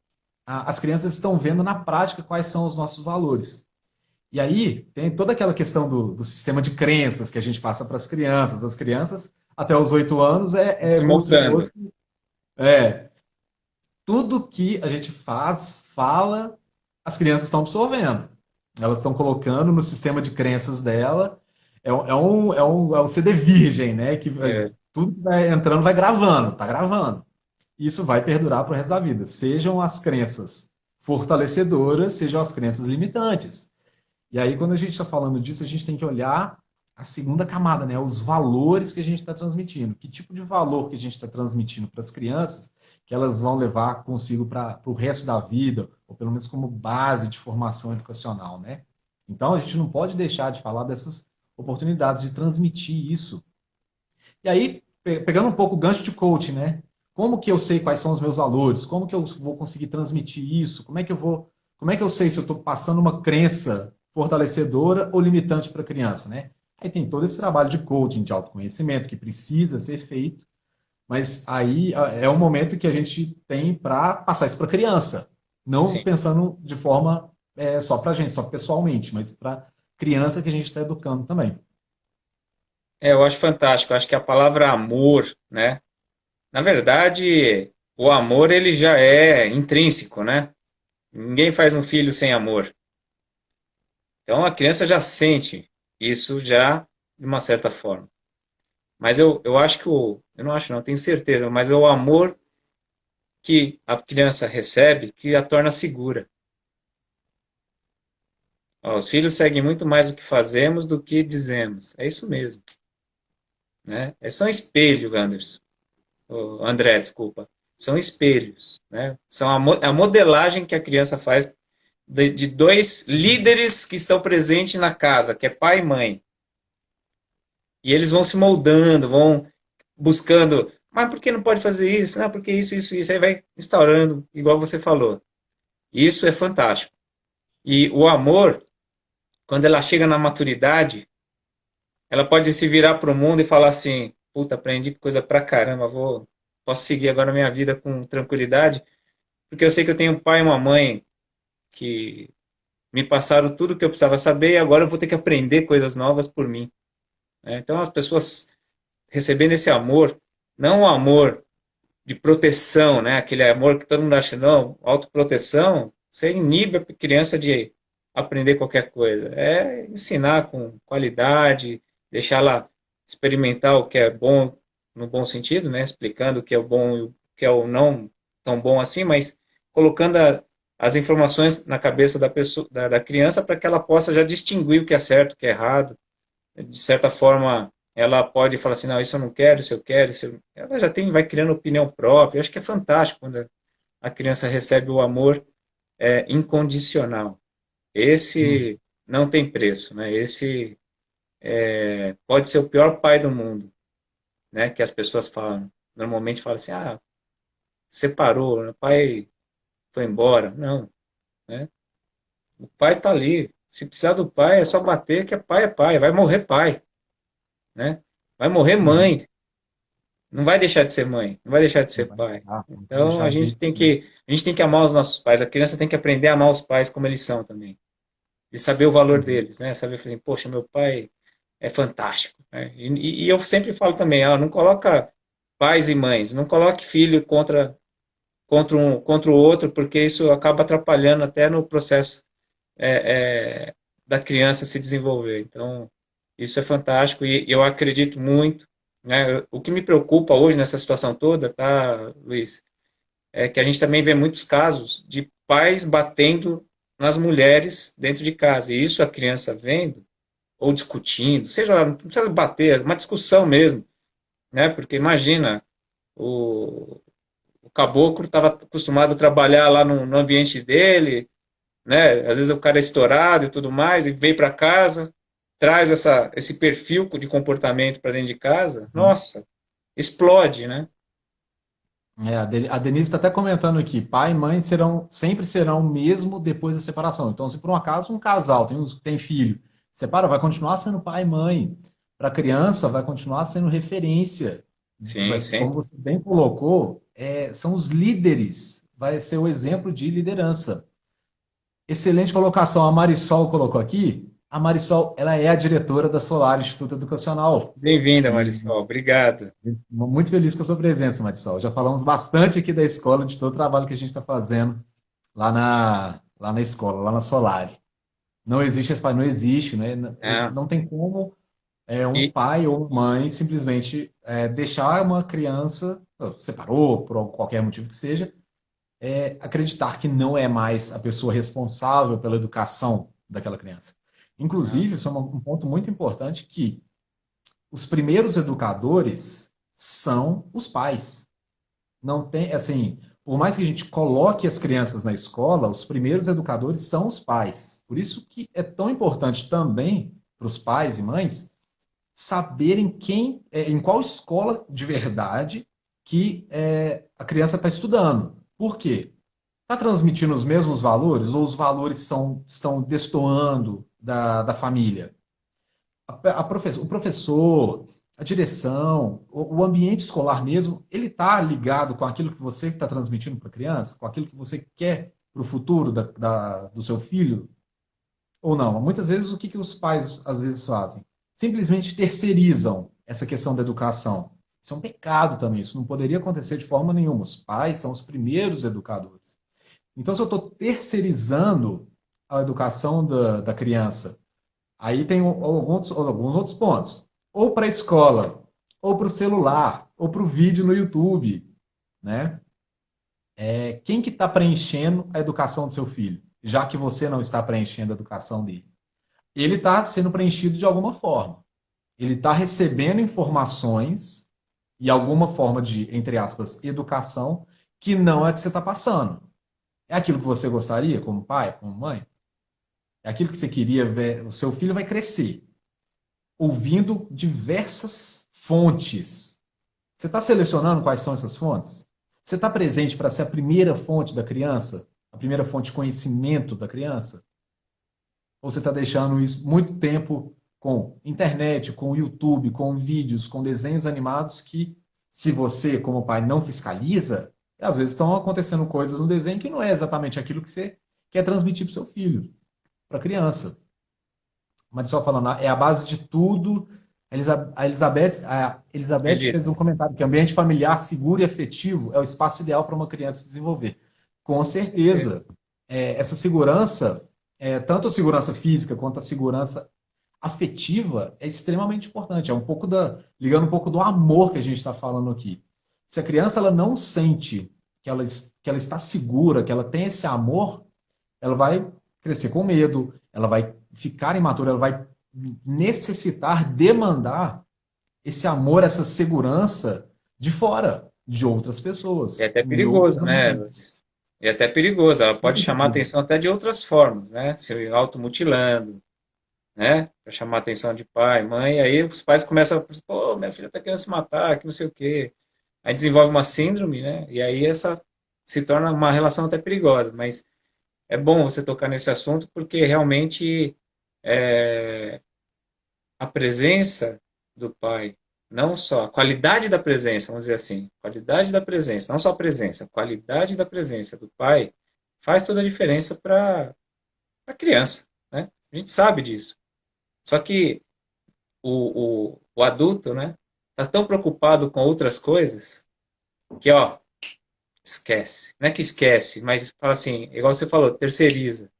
Speaker 2: as crianças estão vendo na prática quais são os nossos valores. E aí tem toda aquela questão do sistema de crenças que a gente passa para as crianças. As crianças, até os 8 anos, é
Speaker 1: Se
Speaker 2: como se
Speaker 1: moldando.
Speaker 2: fosse é, tudo que a gente faz, fala, as crianças estão absorvendo. Elas estão colocando no sistema de crenças dela. É um CD virgem, né? Que
Speaker 1: É,
Speaker 2: tudo que vai entrando vai gravando, tá gravando. Isso vai perdurar para o resto da vida. Sejam as crenças fortalecedoras, sejam as crenças limitantes. E aí, quando a gente está falando disso, a gente tem que olhar a segunda camada, né? Os valores que a gente está transmitindo. Que tipo de valor que a gente está transmitindo para as crianças que elas vão levar consigo para o resto da vida, ou pelo menos como base de formação educacional, né? Então, a gente não pode deixar de falar dessas oportunidades de transmitir isso. E aí, pegando um pouco o gancho de coaching, né? Como que eu sei quais são os meus valores? Como que eu vou conseguir transmitir isso? Como é que eu sei se eu estou passando uma crença fortalecedora ou limitante para a criança, né? Aí tem todo esse trabalho de coaching, de autoconhecimento que precisa ser feito, mas aí é um momento que a gente tem para passar isso para a criança, não
Speaker 1: sim.
Speaker 2: pensando de forma só para a gente, só pessoalmente, mas para criança que a gente está educando também.
Speaker 1: Eu acho fantástico. Eu acho que a palavra amor, né? Na verdade, o amor ele já é intrínseco, né? Ninguém faz um filho sem amor. Então a criança já sente isso já de uma certa forma. Mas eu acho que eu não acho não, tenho certeza, mas é o amor que a criança recebe que a torna segura. Ó, os filhos seguem muito mais o que fazemos do que dizemos. É isso mesmo, né? É só um espelho, Anderson. André, desculpa. São espelhos, né? São a modelagem que a criança faz de dois líderes que estão presentes na casa, que é pai e mãe. E eles vão se moldando, vão buscando, mas por que não pode fazer isso? Não, porque isso, isso, isso. Aí vai instaurando, igual você falou. Isso é fantástico. E o amor, quando ela chega na maturidade, ela pode se virar para o mundo e falar assim: puta, aprendi coisa pra caramba, posso seguir agora a minha vida com tranquilidade, porque eu sei que eu tenho um pai e uma mãe que me passaram tudo que eu precisava saber e agora eu vou ter que aprender coisas novas por mim, né? Então as pessoas recebendo esse amor, não o amor de proteção, né? Aquele amor que todo mundo acha, não, autoproteção, você inibe a criança de aprender qualquer coisa. É ensinar com qualidade, deixar ela experimentar o que é bom no bom sentido, né? Explicando o que é o bom e o que é o não tão bom assim, mas colocando as informações na cabeça da pessoa, da criança para que ela possa já distinguir o que é certo, o que é errado. De certa forma, ela pode falar assim, não, isso eu não quero, isso eu quero, ela já tem, vai criando opinião própria. Eu acho que é fantástico quando a criança recebe o amor incondicional.
Speaker 2: Hum.
Speaker 1: Esse não tem preço, né? Esse pode ser o pior pai do mundo. né, que as pessoas falam, normalmente falam assim, ah, separou, né, o pai foi embora. Não, né? O pai está ali. Se precisar do pai, é só bater que é pai. Vai morrer pai, né? Vai morrer
Speaker 2: Uhum.
Speaker 1: mãe. Não vai deixar de ser mãe, não vai deixar de
Speaker 2: Não
Speaker 1: ser
Speaker 2: vai
Speaker 1: pai.
Speaker 2: deixar, não vai
Speaker 1: Então
Speaker 2: deixar de.
Speaker 1: a gente tem que amar os nossos pais. A criança tem que aprender a amar os pais como eles são também. E saber o valor
Speaker 2: Uhum.
Speaker 1: deles, né? Saber assim, poxa, meu pai é fantástico, né? E eu sempre falo também, não coloca pais e mães, não coloque filho contra o outro, porque isso acaba atrapalhando até no processo da criança se desenvolver. Então, isso é fantástico e eu acredito muito, né? O que me preocupa hoje nessa situação toda, tá, Luiz, é que a gente também vê muitos casos de pais batendo nas mulheres dentro de casa. E isso a criança vendo ou discutindo, seja lá, não precisa bater, é uma discussão mesmo, né? Porque imagina, o caboclo estava acostumado a trabalhar lá no ambiente dele, né? Às vezes o cara é estourado e tudo mais, e vem para casa, traz esse perfil de comportamento para dentro de casa,
Speaker 2: Uhum.
Speaker 1: nossa, explode, né?
Speaker 2: A Denise está até comentando aqui, pai e mãe sempre serão o mesmo depois da separação. Então, se por um acaso um casal tem filho, separa, vai continuar sendo pai e mãe. Para a criança, vai continuar sendo referência.
Speaker 1: Sim,
Speaker 2: Como
Speaker 1: sempre.
Speaker 2: você bem colocou, são os líderes, vai ser o exemplo de liderança. Excelente colocação. A Marisol colocou aqui. A Marisol, ela é a diretora da Solar Instituto Educacional.
Speaker 1: Bem-vinda,
Speaker 2: E
Speaker 1: Marisol. Obrigado.
Speaker 2: muito feliz com a sua presença, Marisol. Já falamos bastante aqui da escola, de todo o trabalho que a gente está fazendo lá na escola, lá na Solar. Não existe esse pai, não existe, né?
Speaker 1: É.
Speaker 2: Não tem como um
Speaker 1: E,
Speaker 2: pai ou mãe simplesmente deixar uma criança, separou por qualquer motivo que seja, acreditar que não é mais a pessoa responsável pela educação daquela criança.
Speaker 1: é,
Speaker 2: Inclusive, isso é um ponto muito importante que os primeiros educadores são os pais. Não tem, assim, por mais que a gente coloque as crianças na escola, os primeiros educadores são os pais. Por isso que é tão importante também para os pais e mães saberem em qual escola de verdade que a criança está estudando. Por quê? Está transmitindo os mesmos valores ou os valores estão destoando da família? O professor, a direção, o ambiente escolar mesmo, ele está ligado com aquilo que você está transmitindo para a criança, com aquilo que você quer para o futuro do seu filho, ou não? Muitas vezes, o que os pais às vezes fazem? Simplesmente terceirizam essa questão da educação. Isso é um pecado também, isso não poderia acontecer de forma nenhuma. Os pais são os primeiros educadores. Então, se eu estou terceirizando a educação da criança, aí tem alguns outros pontos. Ou para a escola, ou para o celular, ou para o vídeo no YouTube, né? Quem que está preenchendo a educação do seu filho? Já que você não está preenchendo a educação dele. Ele está sendo preenchido de alguma forma. Ele está recebendo informações e alguma forma de, entre aspas, educação que não é que você está passando. É aquilo que você gostaria como pai, como mãe? É aquilo que você queria ver? O seu filho vai crescer ouvindo diversas fontes. Você está selecionando quais são essas fontes? Você está presente para ser a primeira fonte da criança? A primeira fonte de conhecimento da criança? Ou você está deixando isso muito tempo com internet, com YouTube, com vídeos, com desenhos animados que, se você, como pai, não fiscaliza, às vezes estão acontecendo coisas no desenho que não é exatamente aquilo que você quer transmitir para o seu filho, para a criança. Mas só falando, é a base de tudo. A Elizabeth fez
Speaker 1: acredito.
Speaker 2: um comentário que ambiente familiar seguro e afetivo é o espaço ideal para uma criança se desenvolver. Com
Speaker 1: Com certeza.
Speaker 2: certeza, essa segurança, tanto a segurança física quanto a segurança afetiva, é extremamente importante. Ligando um pouco do amor que a gente está falando aqui. Se a criança ela não sente que ela está segura, que ela tem esse amor, ela vai crescer com medo, ela vai ficar imatura, ela vai necessitar, demandar esse amor, essa segurança de fora, de outras
Speaker 1: É
Speaker 2: pessoas,
Speaker 1: até
Speaker 2: em outros
Speaker 1: perigoso, né,
Speaker 2: ambientes.
Speaker 1: Luiz? É até perigoso. Ela
Speaker 2: Sem
Speaker 1: pode chamar
Speaker 2: dúvida.
Speaker 1: atenção até de outras formas, né? Se automutilando, né? Para chamar a atenção de pai, mãe, e aí os pais começam a pensar, pô, minha filha tá querendo se matar, que não sei o quê. Aí desenvolve uma síndrome, né? E aí essa se torna uma relação até perigosa, mas é bom você tocar nesse assunto porque realmente é, a presença do pai, não só a qualidade da presença, vamos dizer assim, qualidade da presença, não só a presença, a qualidade da presença do pai faz toda a diferença para a criança, né? A gente sabe disso. Só que o adulto, né, tá tão preocupado com outras coisas que, ó, esquece. Não é que esquece, mas fala assim, igual você falou, terceiriza.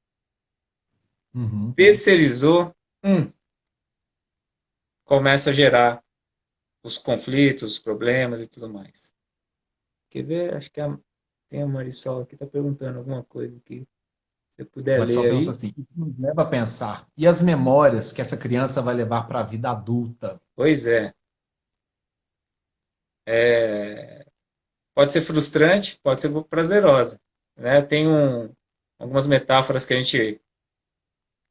Speaker 2: Uhum.
Speaker 1: Terceirizou, começa a gerar os conflitos, os problemas e tudo mais. Quer ver? Acho que tem a Marisol aqui, tá perguntando alguma coisa aqui. Se você puder
Speaker 2: Mas só
Speaker 1: ler
Speaker 2: pergunta
Speaker 1: aí.
Speaker 2: assim, o que nos leva a pensar? E as memórias que essa criança vai levar para a vida adulta?
Speaker 1: Pois é. Pode ser frustrante, pode ser prazerosa. Né? Tem algumas metáforas que a gente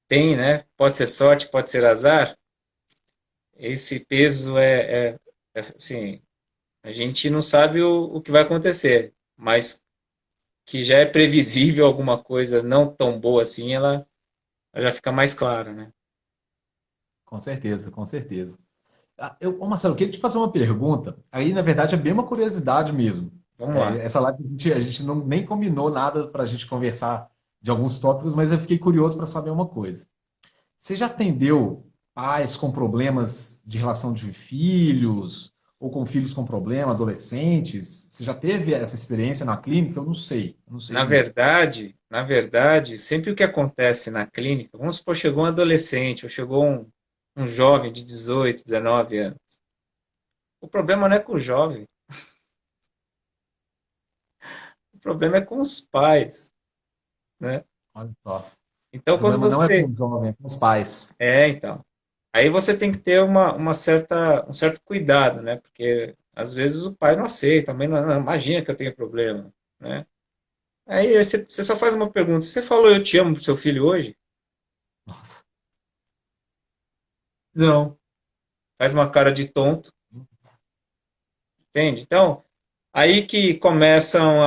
Speaker 1: tem, né? Pode ser sorte, pode ser azar. Esse peso assim, a gente não sabe o que vai acontecer, mas que já é previsível alguma coisa não tão boa assim, ela já fica mais clara, né?
Speaker 2: Com certeza, com certeza. Ô Marcelo, eu queria te fazer uma pergunta. Aí, na verdade, é bem uma curiosidade mesmo.
Speaker 1: Vamos lá.
Speaker 2: Essa live a gente não, nem combinou nada para a gente conversar de alguns tópicos, mas eu fiquei curioso para saber uma coisa. Você já atendeu pais com problemas de relação de filhos, ou com filhos com problema, adolescentes? Você já teve essa experiência na clínica? Eu não sei mesmo.
Speaker 1: Na verdade, sempre o que acontece na clínica, vamos supor, chegou um adolescente ou chegou um jovem de 18, 19 anos. O problema não é com o jovem, o problema é com os pais, né?
Speaker 2: Olha só. O
Speaker 1: Então, quando
Speaker 2: problema não é com
Speaker 1: você...
Speaker 2: o jovem, é com os pais.
Speaker 1: Então. Aí você tem que ter um certo cuidado, né? Porque às vezes o pai não aceita, a mãe não imagina que eu tenho problema, né? Aí você só faz uma pergunta. Você falou eu te amo pro seu filho hoje?
Speaker 2: Nossa.
Speaker 1: Não. Faz uma cara de tonto, entende? Então, aí que começam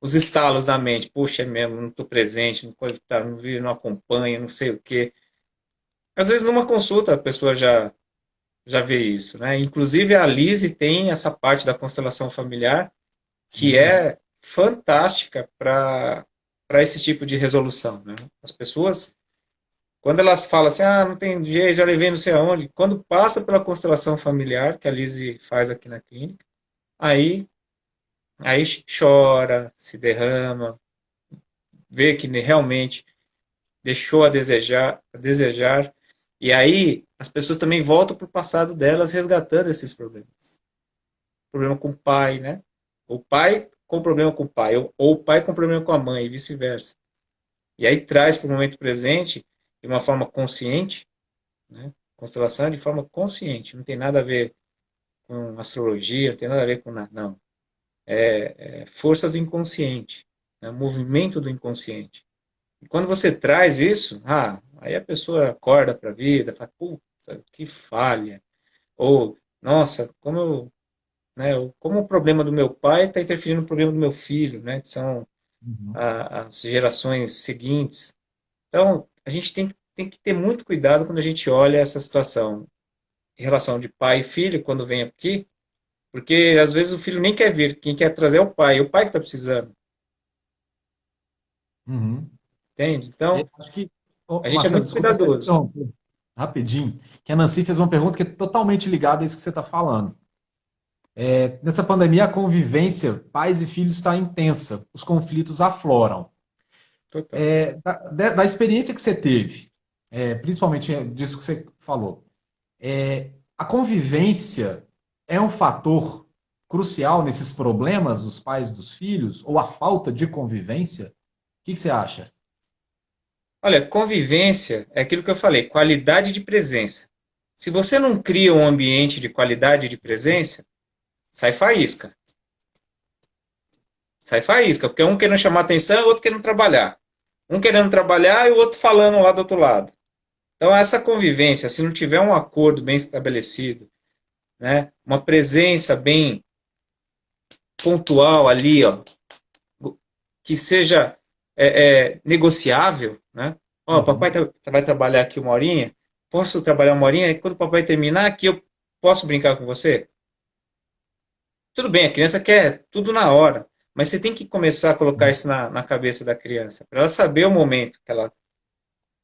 Speaker 1: os estalos da mente. Puxa, é mesmo, não estou presente, não vi, não acompanha, não sei o quê. Às vezes, numa consulta, a pessoa já vê isso, né? Inclusive, a Lise tem essa parte da constelação familiar que
Speaker 2: Sim.
Speaker 1: é fantástica para esse tipo de resolução, né? As pessoas, quando elas falam assim, não tem jeito, já levei não sei aonde, quando passa pela constelação familiar, que a Lise faz aqui na clínica, aí, aí chora, se derrama, vê que realmente deixou a desejar, e aí as pessoas também voltam para o passado delas resgatando esses problemas. Problema com o pai, né? O pai com problema com o pai, ou o pai com problema com a mãe, e vice-versa. E aí traz para o momento presente de uma forma consciente, né? Constelação é de forma consciente, não tem nada a ver com astrologia, não tem nada a ver com nada, não. É força do inconsciente, né? Movimento do inconsciente. E quando você traz isso, aí a pessoa acorda para a vida, fala, puta, que falha. Ou, nossa, como o problema do meu pai está interferindo no problema do meu filho, né? Que são
Speaker 2: Uhum.
Speaker 1: as gerações seguintes. Então, a gente tem que ter muito cuidado quando a gente olha essa situação em relação de pai e filho, quando vem aqui, porque às vezes o filho nem quer vir, quem quer trazer é o pai que está precisando,
Speaker 2: Uhum.
Speaker 1: entende? Então,
Speaker 2: Acho que,
Speaker 1: a
Speaker 2: ô,
Speaker 1: gente é
Speaker 2: Marcelo,
Speaker 1: muito
Speaker 2: desculpa até te
Speaker 1: cuidadoso.
Speaker 2: interromper rapidinho, que a Nancy fez uma pergunta que é totalmente ligada a isso que você está falando. Nessa pandemia, a convivência pais e filhos está intensa, os conflitos afloram.
Speaker 1: Total.
Speaker 2: Da experiência que você teve, principalmente disso que você falou, a convivência é um fator crucial nesses problemas dos pais e dos filhos, ou a falta de convivência? O que você acha?
Speaker 1: Olha, convivência é aquilo que eu falei, qualidade de presença. Se você não cria um ambiente de qualidade de presença, sai faísca. Sai faísca, porque um querendo chamar atenção e o outro querendo trabalhar. Um querendo trabalhar e o outro falando lá do outro lado. Então, essa convivência, se não tiver um acordo bem estabelecido, né, uma presença bem pontual ali, ó, que seja negociável, né? Ó, papai
Speaker 2: Uhum.
Speaker 1: vai trabalhar aqui uma horinha, posso trabalhar uma horinha, e quando o papai terminar aqui, eu posso brincar com você? Tudo bem, a criança quer tudo na hora, mas você tem que começar a colocar isso na cabeça da criança, para ela saber o momento que ela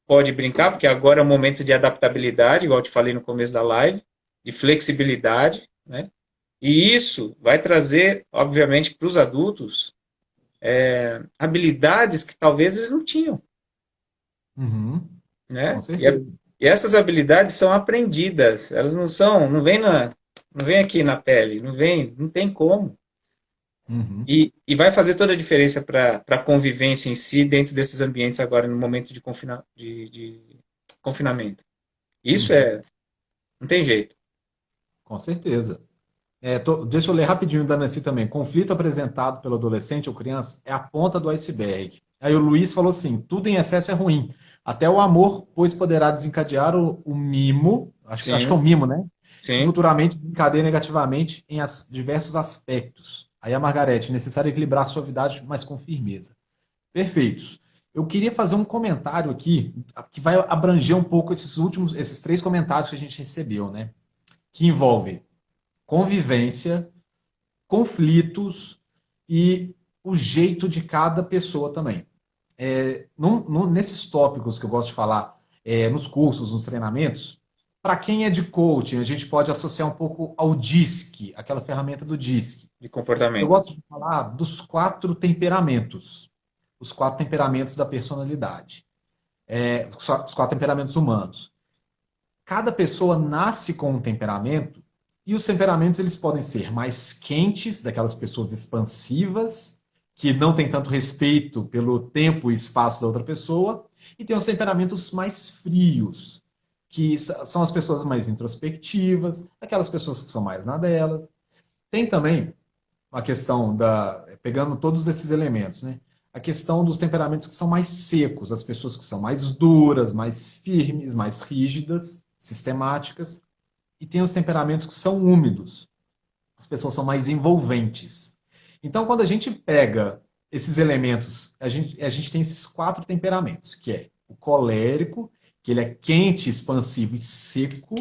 Speaker 1: pode brincar, porque agora é o momento de adaptabilidade, igual eu te falei no começo da live, de flexibilidade, né? E isso vai trazer, obviamente, para os adultos habilidades que talvez eles não tinham,
Speaker 2: Uhum. Com
Speaker 1: né?
Speaker 2: certeza.
Speaker 1: E essas habilidades são aprendidas, elas não são, não vem aqui na pele, não vem, não tem como.
Speaker 2: Uhum.
Speaker 1: E vai fazer toda a diferença para a convivência em si dentro desses ambientes agora no momento de confinamento. Isso
Speaker 2: Uhum.
Speaker 1: é, não tem jeito.
Speaker 2: Com certeza. Deixa eu ler rapidinho da Nancy também. Conflito apresentado pelo adolescente ou criança é a ponta do iceberg. Aí o Luiz falou assim: tudo em excesso é ruim. Até o amor, pois poderá desencadear o mimo, acho que é o
Speaker 1: Sim,
Speaker 2: mimo, né? Que
Speaker 1: sim.
Speaker 2: futuramente desencadeia negativamente em diversos aspectos. Aí a Margarete, necessário equilibrar a suavidade, mas com firmeza. Perfeitos. Eu queria fazer um comentário aqui que vai abranger um pouco esses três comentários que a gente recebeu, né? Que envolve convivência, conflitos e o jeito de cada pessoa também. Nesses tópicos que eu gosto de falar, nos cursos, nos treinamentos, para quem é de coaching, a gente pode associar um pouco ao DISC, aquela ferramenta do DISC.
Speaker 1: De
Speaker 2: Eu
Speaker 1: comportamento.
Speaker 2: gosto de falar dos 4 temperamentos, os 4 temperamentos da personalidade, os 4 temperamentos humanos. Cada pessoa nasce com um temperamento e os temperamentos eles podem ser mais quentes, daquelas pessoas expansivas, que não têm tanto respeito pelo tempo e espaço da outra pessoa, e tem os temperamentos mais frios, que são as pessoas mais introspectivas, aquelas pessoas que são mais na delas. Tem também a questão pegando todos esses elementos, né? A questão dos temperamentos que são mais secos, as pessoas que são mais duras, mais firmes, mais rígidas, sistemáticas, e tem os temperamentos que são úmidos, as pessoas são mais envolventes. Então, quando a gente pega esses elementos, a gente tem esses 4 temperamentos, que é o colérico, que ele é quente, expansivo e seco,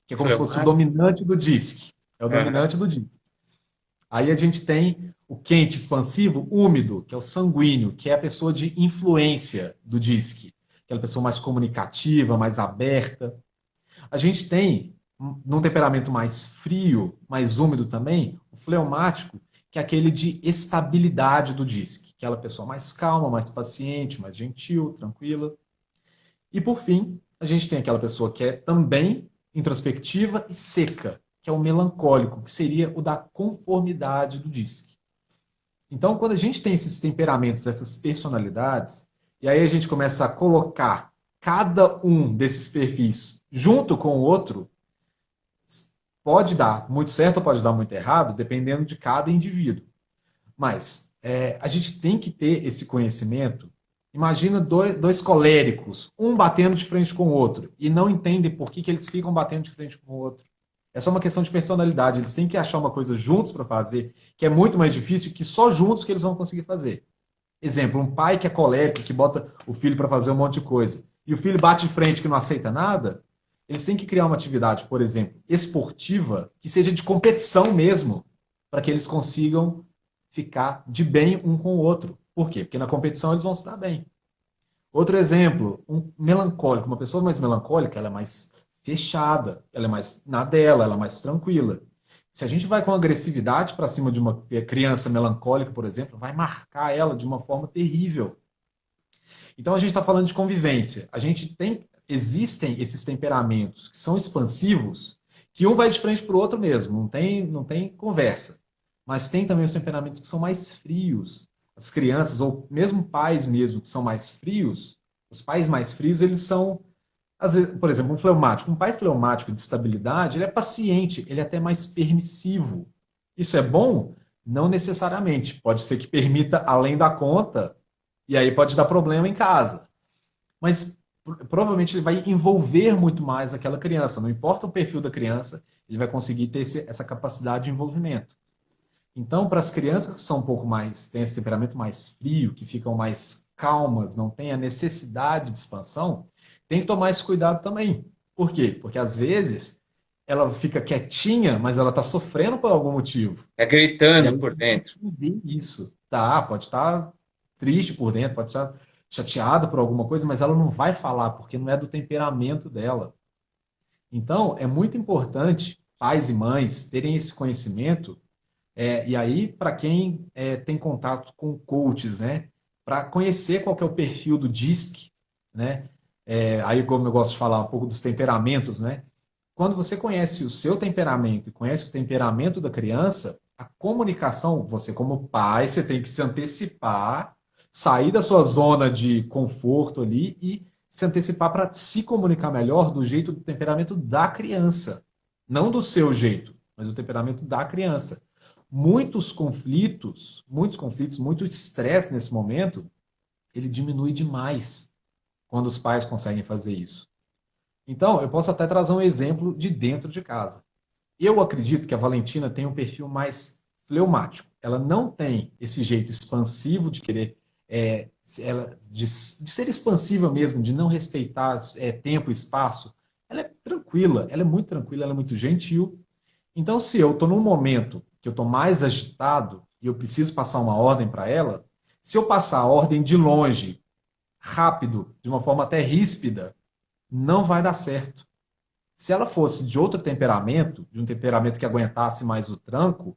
Speaker 2: que é como se fosse o
Speaker 1: Fleumático.
Speaker 2: dominante do disque. É o
Speaker 1: Aham.
Speaker 2: dominante do disque. Aí a gente tem o quente expansivo, úmido, que é o sanguíneo, que é a pessoa de influência do DISC, aquela pessoa mais comunicativa, mais aberta. A gente tem, num temperamento mais frio, mais úmido também, o fleumático, que é aquele de estabilidade do DISC, aquela pessoa mais calma, mais paciente, mais gentil, tranquila. E por fim, a gente tem aquela pessoa que é também introspectiva e seca, que é o melancólico, que seria o da conformidade do DISC. Então, quando a gente tem esses temperamentos, essas personalidades, e aí a gente começa a colocar cada um desses perfis junto com o outro, pode dar muito certo ou pode dar muito errado, dependendo de cada indivíduo. Mas a gente tem que ter esse conhecimento. Imagina dois coléricos, um batendo de frente com o outro, e não entendem por que eles ficam batendo de frente com o outro. É só uma questão de personalidade. Eles têm que achar uma coisa juntos para fazer, que é muito mais difícil que só juntos que eles vão conseguir fazer. Exemplo, um pai que é colérico, que bota o filho para fazer um monte de coisa, e o filho bate de frente que não aceita nada, eles têm que criar uma atividade, por exemplo, esportiva, que seja de competição mesmo, para que eles consigam ficar de bem um com o outro. Por quê? Porque na competição eles vão se dar bem. Outro exemplo, um melancólico. Uma pessoa mais melancólica, ela é mais fechada, ela é mais na dela, ela é mais tranquila. Se a gente vai com agressividade para cima de uma criança melancólica, por exemplo, vai marcar ela de uma forma terrível. Então a gente está falando de convivência. Existem esses temperamentos que são expansivos, que um vai de frente para o outro mesmo, não tem conversa. Mas tem também os temperamentos que são mais frios. As crianças, ou mesmo pais mesmo, que são mais frios, os pais mais frios, eles são, às vezes, por exemplo, um fleumático. Um pai fleumático de estabilidade, ele é paciente, ele é até mais permissivo. Isso é bom? Não necessariamente. Pode ser que permita além da conta, e aí pode dar problema em casa. Mas provavelmente ele vai envolver muito mais aquela criança. Não importa o perfil da criança, ele vai conseguir ter essa capacidade de envolvimento. Então, para as crianças que são um pouco mais, têm esse temperamento mais frio, que ficam mais calmas, não têm a necessidade de expansão, tem que tomar esse cuidado também. Por quê? Porque às vezes ela fica quietinha, mas ela está sofrendo por algum motivo.
Speaker 1: É
Speaker 2: E
Speaker 1: gritando
Speaker 2: aí
Speaker 1: por
Speaker 2: tem que
Speaker 1: dentro.
Speaker 2: entender isso. Tá, pode estar triste por dentro, pode estar chateada por alguma coisa, mas ela não vai falar, porque não é do temperamento dela. Então, é muito importante pais e mães terem esse conhecimento, e aí, para quem tem contato com coaches, né? Para conhecer qual que é o perfil do DISC, né? Aí, como eu gosto de falar um pouco dos temperamentos, né? Quando você conhece o seu temperamento e conhece o temperamento da criança, a comunicação, você como pai, você tem que se antecipar, sair da sua zona de conforto ali e se antecipar para se comunicar melhor do jeito do temperamento da criança. Não do seu jeito, mas do temperamento da criança. Muito estresse nesse momento, ele diminui demais quando os pais conseguem fazer isso. Então, eu posso até trazer um exemplo de dentro de casa. Eu acredito que a Valentina tem um perfil mais fleumático. Ela não tem esse jeito expansivo de querer, de ser expansiva mesmo, de não respeitar tempo e espaço. Ela é tranquila, ela é muito tranquila, ela é muito gentil. Então, se eu estou num momento que eu estou mais agitado e eu preciso passar uma ordem para ela, se eu passar a ordem de longe, rápido, de uma forma até ríspida, não vai dar certo. Se ela fosse de outro temperamento, de um temperamento que aguentasse mais o tranco,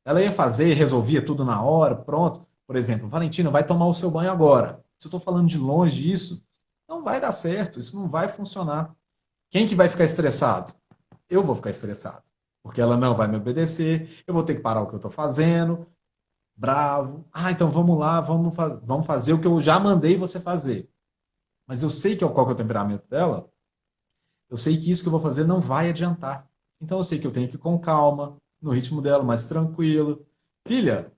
Speaker 2: ela ia fazer, resolvia tudo na hora, pronto. Por exemplo, Valentina, vai tomar o seu banho agora. Se eu estou falando de longe isso, não vai dar certo, isso não vai funcionar. Quem que vai ficar estressado? Eu vou ficar estressado, porque ela não vai me obedecer, eu vou ter que parar o que eu estou fazendo, bravo. Ah, então vamos lá, vamos fazer o que eu já mandei você fazer. Mas eu sei qual que é o temperamento dela, eu sei que isso que eu vou fazer não vai adiantar. Então eu sei que eu tenho que ir com calma, no ritmo dela, mais tranquilo. Filha,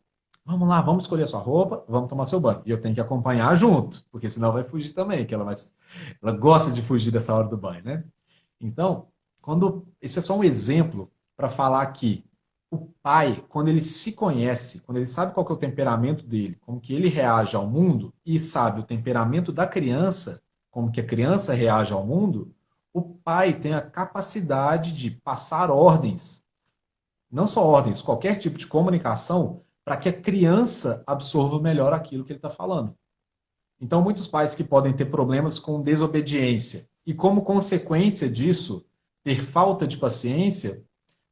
Speaker 2: vamos lá, vamos escolher a sua roupa, vamos tomar seu banho. E eu tenho que acompanhar junto, porque senão vai fugir também, que ela gosta de fugir dessa hora do banho, né? Então, esse é só um exemplo para falar que o pai, quando ele se conhece, quando ele sabe qual que é o temperamento dele, como que ele reage ao mundo e sabe o temperamento da criança, como que a criança reage ao mundo, o pai tem a capacidade de passar ordens, não só ordens, qualquer tipo de comunicação, para que a criança absorva melhor aquilo que ele está falando. Então, muitos pais que podem ter problemas com desobediência e, como consequência disso, ter falta de paciência,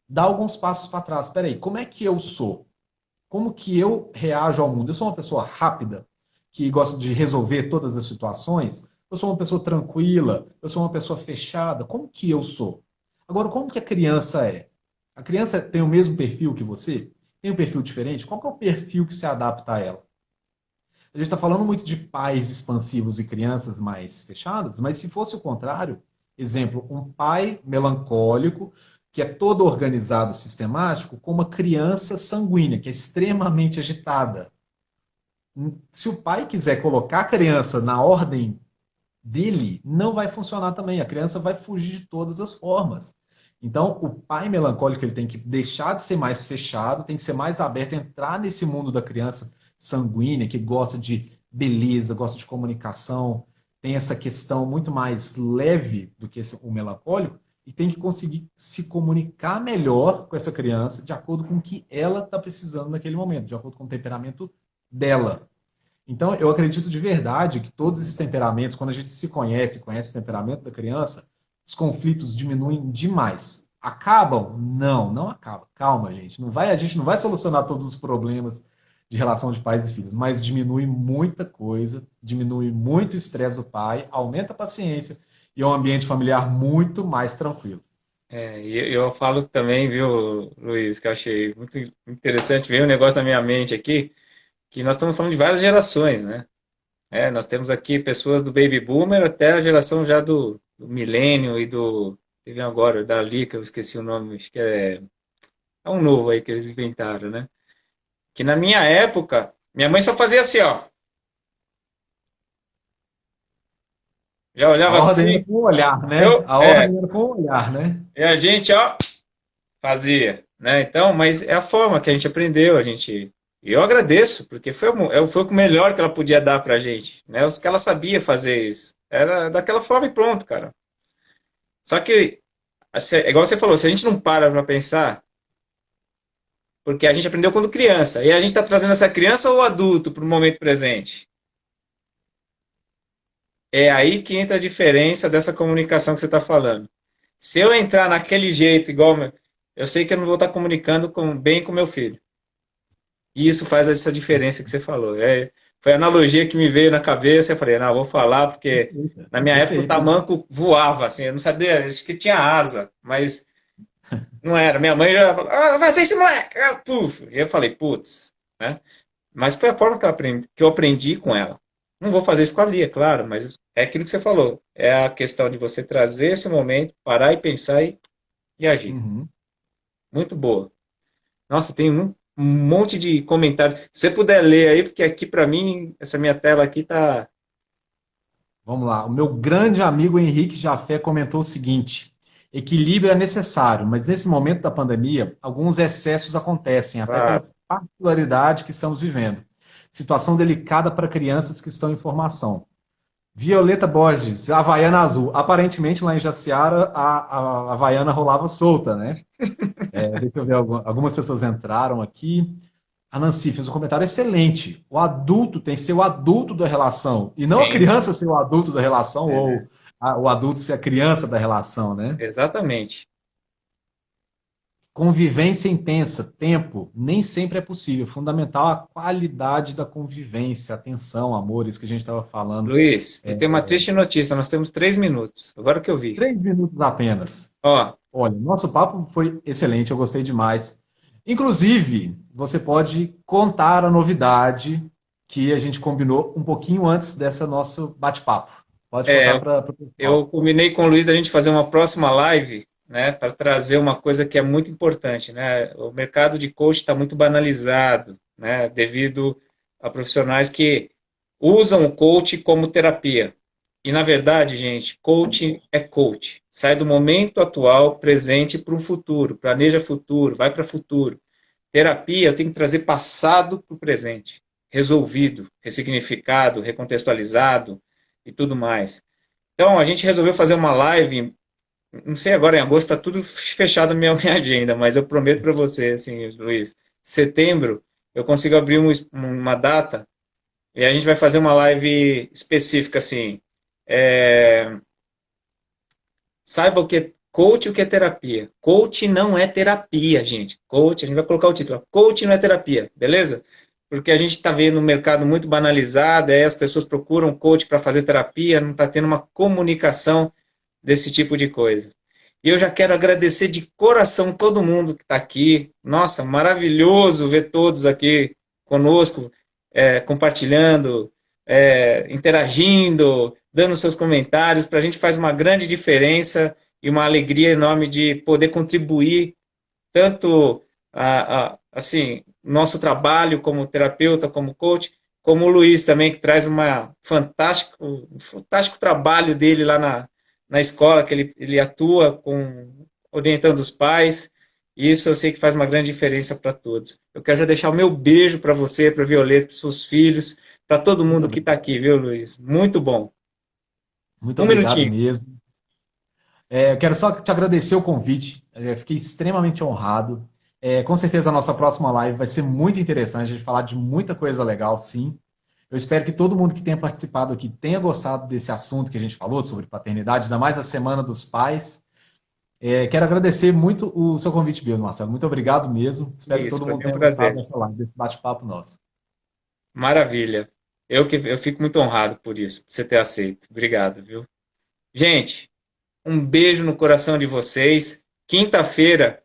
Speaker 2: dá alguns passos para trás. Espera aí, como é que eu sou? Como que eu reajo ao mundo? Eu sou uma pessoa rápida, que gosta de resolver todas as situações? Eu sou uma pessoa tranquila? Eu sou uma pessoa fechada? Como que eu sou? Agora, como que a criança é? A criança tem o mesmo perfil que você? Tem um perfil diferente? Qual que é o perfil que se adapta a ela? A gente está falando muito de pais expansivos e crianças mais fechadas, mas se fosse o contrário, exemplo, um pai melancólico, que é todo organizado, sistemático, com uma criança sanguínea, que é extremamente agitada. Se o pai quiser colocar a criança na ordem dele, não vai funcionar também. A criança vai fugir de todas as formas. Então, o pai melancólico ele tem que deixar de ser mais fechado, tem que ser mais aberto, entrar nesse mundo da criança sanguínea, que gosta de beleza, gosta de comunicação, tem essa questão muito mais leve do que o melancólico, e tem que conseguir se comunicar melhor com essa criança, de acordo com o que ela está precisando naquele momento, de acordo com o temperamento dela. Então, eu acredito de verdade que todos esses temperamentos, quando a gente se conhece, conhece o temperamento da criança, os conflitos diminuem demais. Acabam? Não, não acaba. Calma, gente. A gente não vai solucionar todos os problemas de relação de pais e filhos, mas diminui muita coisa, diminui muito o estresse do pai, aumenta a paciência e é um ambiente familiar muito mais tranquilo.
Speaker 1: E eu falo também, viu, Luiz, que eu achei muito interessante ver um negócio na minha mente aqui, que nós estamos falando de várias gerações, né? Nós temos aqui pessoas do Baby Boomer até a geração já do Milênio e do. Teve agora, dali, que eu esqueci o nome, acho que é um novo aí que eles inventaram, né? Que na minha época, minha mãe só fazia assim, ó. Já
Speaker 2: A
Speaker 1: olhava
Speaker 2: ordem era
Speaker 1: assim,
Speaker 2: com o olhar, né?
Speaker 1: eu,
Speaker 2: A ordem era com o olhar, né?
Speaker 1: e a gente, ó, fazia, né? Então, mas é a forma que a gente aprendeu, a gente. E eu agradeço, porque foi o melhor que ela podia dar pra gente, né? Os que ela sabia fazer isso. Era daquela forma e pronto, cara. Só que, é igual você falou, se a gente não para pra pensar, porque a gente aprendeu quando criança, e a gente tá trazendo essa criança ou adulto pro momento presente. É aí que entra a diferença dessa comunicação que você está falando. Se eu entrar naquele jeito, eu sei que eu não vou estar comunicando bem com meu filho. E isso faz essa diferença que você falou. Foi a analogia que me veio na cabeça. Eu falei, não, eu vou falar, porque
Speaker 2: Perfeita,
Speaker 1: na minha época o
Speaker 2: perfeita.
Speaker 1: tamanco voava, assim, eu não sabia, acho que tinha asa, mas não era. Minha mãe já falou, ah, vai ser esse moleque! Ah, puf! E eu falei, putz, né? Mas foi a forma que eu aprendi com ela. Não vou fazer isso com a Lia, claro, mas é aquilo que você falou. É a questão de você trazer esse momento, parar e pensar e agir.
Speaker 2: Uhum.
Speaker 1: Muito boa. Nossa, tem um monte de comentários. Se você puder ler aí, porque aqui para mim, essa minha tela aqui tá.
Speaker 2: Vamos lá. O meu grande amigo Henrique Jafé comentou o seguinte: equilíbrio é necessário, mas nesse momento da pandemia, alguns excessos acontecem, até pela
Speaker 1: Claro.
Speaker 2: particularidade que estamos vivendo. Situação delicada para crianças que estão em formação. Violeta Borges, Havaiana Azul. Aparentemente, lá em Jaciara, a Havaiana rolava solta, né? Deixa eu ver, algumas pessoas entraram aqui. A Nancy fez um comentário excelente. O adulto tem que ser o adulto da relação, e não a
Speaker 1: Sim,
Speaker 2: criança ser o adulto da relação,
Speaker 1: é,
Speaker 2: ou o adulto ser a criança da relação, né?
Speaker 1: exatamente.
Speaker 2: Convivência intensa, tempo, nem sempre é possível. Fundamental a qualidade da convivência, atenção, amor, isso que a gente estava falando.
Speaker 1: Luiz, eu tenho uma triste notícia. Nós temos 3 minutos. Agora que eu vi.
Speaker 2: 3 minutos apenas.
Speaker 1: Ó,
Speaker 2: Olha, nosso papo foi excelente, eu gostei demais. Inclusive, você pode contar a novidade que a gente combinou um pouquinho antes dessa nosso bate-papo. Pode contar
Speaker 1: é,
Speaker 2: para o
Speaker 1: eu
Speaker 2: pessoal.
Speaker 1: combinei com o Luiz da gente fazer uma próxima live, né, para trazer uma coisa que é muito importante, né? O mercado de coach está muito banalizado, né, devido a profissionais que usam o coach como terapia. E na verdade, gente, coaching é coach. Sai do momento atual, presente para o futuro, planeja futuro, vai para futuro. Terapia, eu tenho que trazer passado para o presente, resolvido, ressignificado, recontextualizado e tudo mais. Então, a gente resolveu fazer uma live, não sei agora, em agosto está tudo fechado na minha agenda, mas eu prometo para você, assim, Luiz, setembro eu consigo abrir uma data e a gente vai fazer uma live específica, assim, é, saiba o que é coach e o que é terapia. Coach não é terapia, gente. Coach, a gente vai colocar o título, coach não é terapia, beleza? Porque a gente está vendo um mercado muito banalizado, aí as pessoas procuram coach para fazer terapia, não está tendo uma comunicação desse tipo de coisa. E eu já quero agradecer de coração todo mundo que está aqui. Nossa, maravilhoso ver todos aqui conosco, compartilhando, interagindo, dando seus comentários. Para a gente faz uma grande diferença e uma alegria enorme de poder contribuir tanto assim nosso trabalho como terapeuta, como coach, como o Luiz também que traz um fantástico trabalho dele lá na escola que ele atua orientando os pais. E isso eu sei que faz uma grande diferença para todos. Eu quero já deixar o meu beijo para você, para Violeta, para seus filhos, para todo
Speaker 2: Muito
Speaker 1: mundo que está
Speaker 2: obrigado.
Speaker 1: aqui, viu, Luiz? Muito bom.
Speaker 2: Muito
Speaker 1: Um
Speaker 2: obrigado
Speaker 1: minutinho.
Speaker 2: mesmo. Eu quero só te agradecer o convite. Fiquei extremamente honrado. Com certeza a nossa próxima live vai ser muito interessante. A gente falar de muita coisa legal, sim. Eu espero que todo mundo que tenha participado aqui tenha gostado desse assunto que a gente falou sobre paternidade, ainda mais a Semana dos Pais. Quero agradecer muito o seu convite mesmo, Marcelo. Muito obrigado mesmo. Espero que
Speaker 1: Isso,
Speaker 2: todo
Speaker 1: para
Speaker 2: mundo
Speaker 1: mim é um
Speaker 2: tenha gostado
Speaker 1: prazer.
Speaker 2: dessa live, desse bate-papo nosso.
Speaker 1: Maravilha. Eu fico muito honrado por isso, por você ter aceito. Obrigado, viu? Gente, um beijo no coração de vocês. Quinta-feira,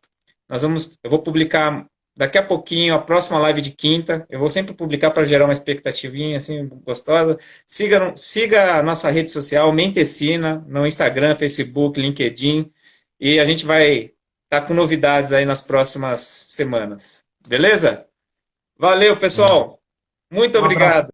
Speaker 1: eu vou publicar daqui a pouquinho a próxima live de quinta. Eu vou sempre publicar para gerar uma expectativinha assim gostosa. Siga a nossa rede social, Mentecina, no Instagram, Facebook, LinkedIn. E a gente vai estar com novidades aí nas próximas semanas. Beleza? Valeu,
Speaker 2: Beleza.
Speaker 1: pessoal. Muito
Speaker 2: Um abraço.
Speaker 1: obrigado.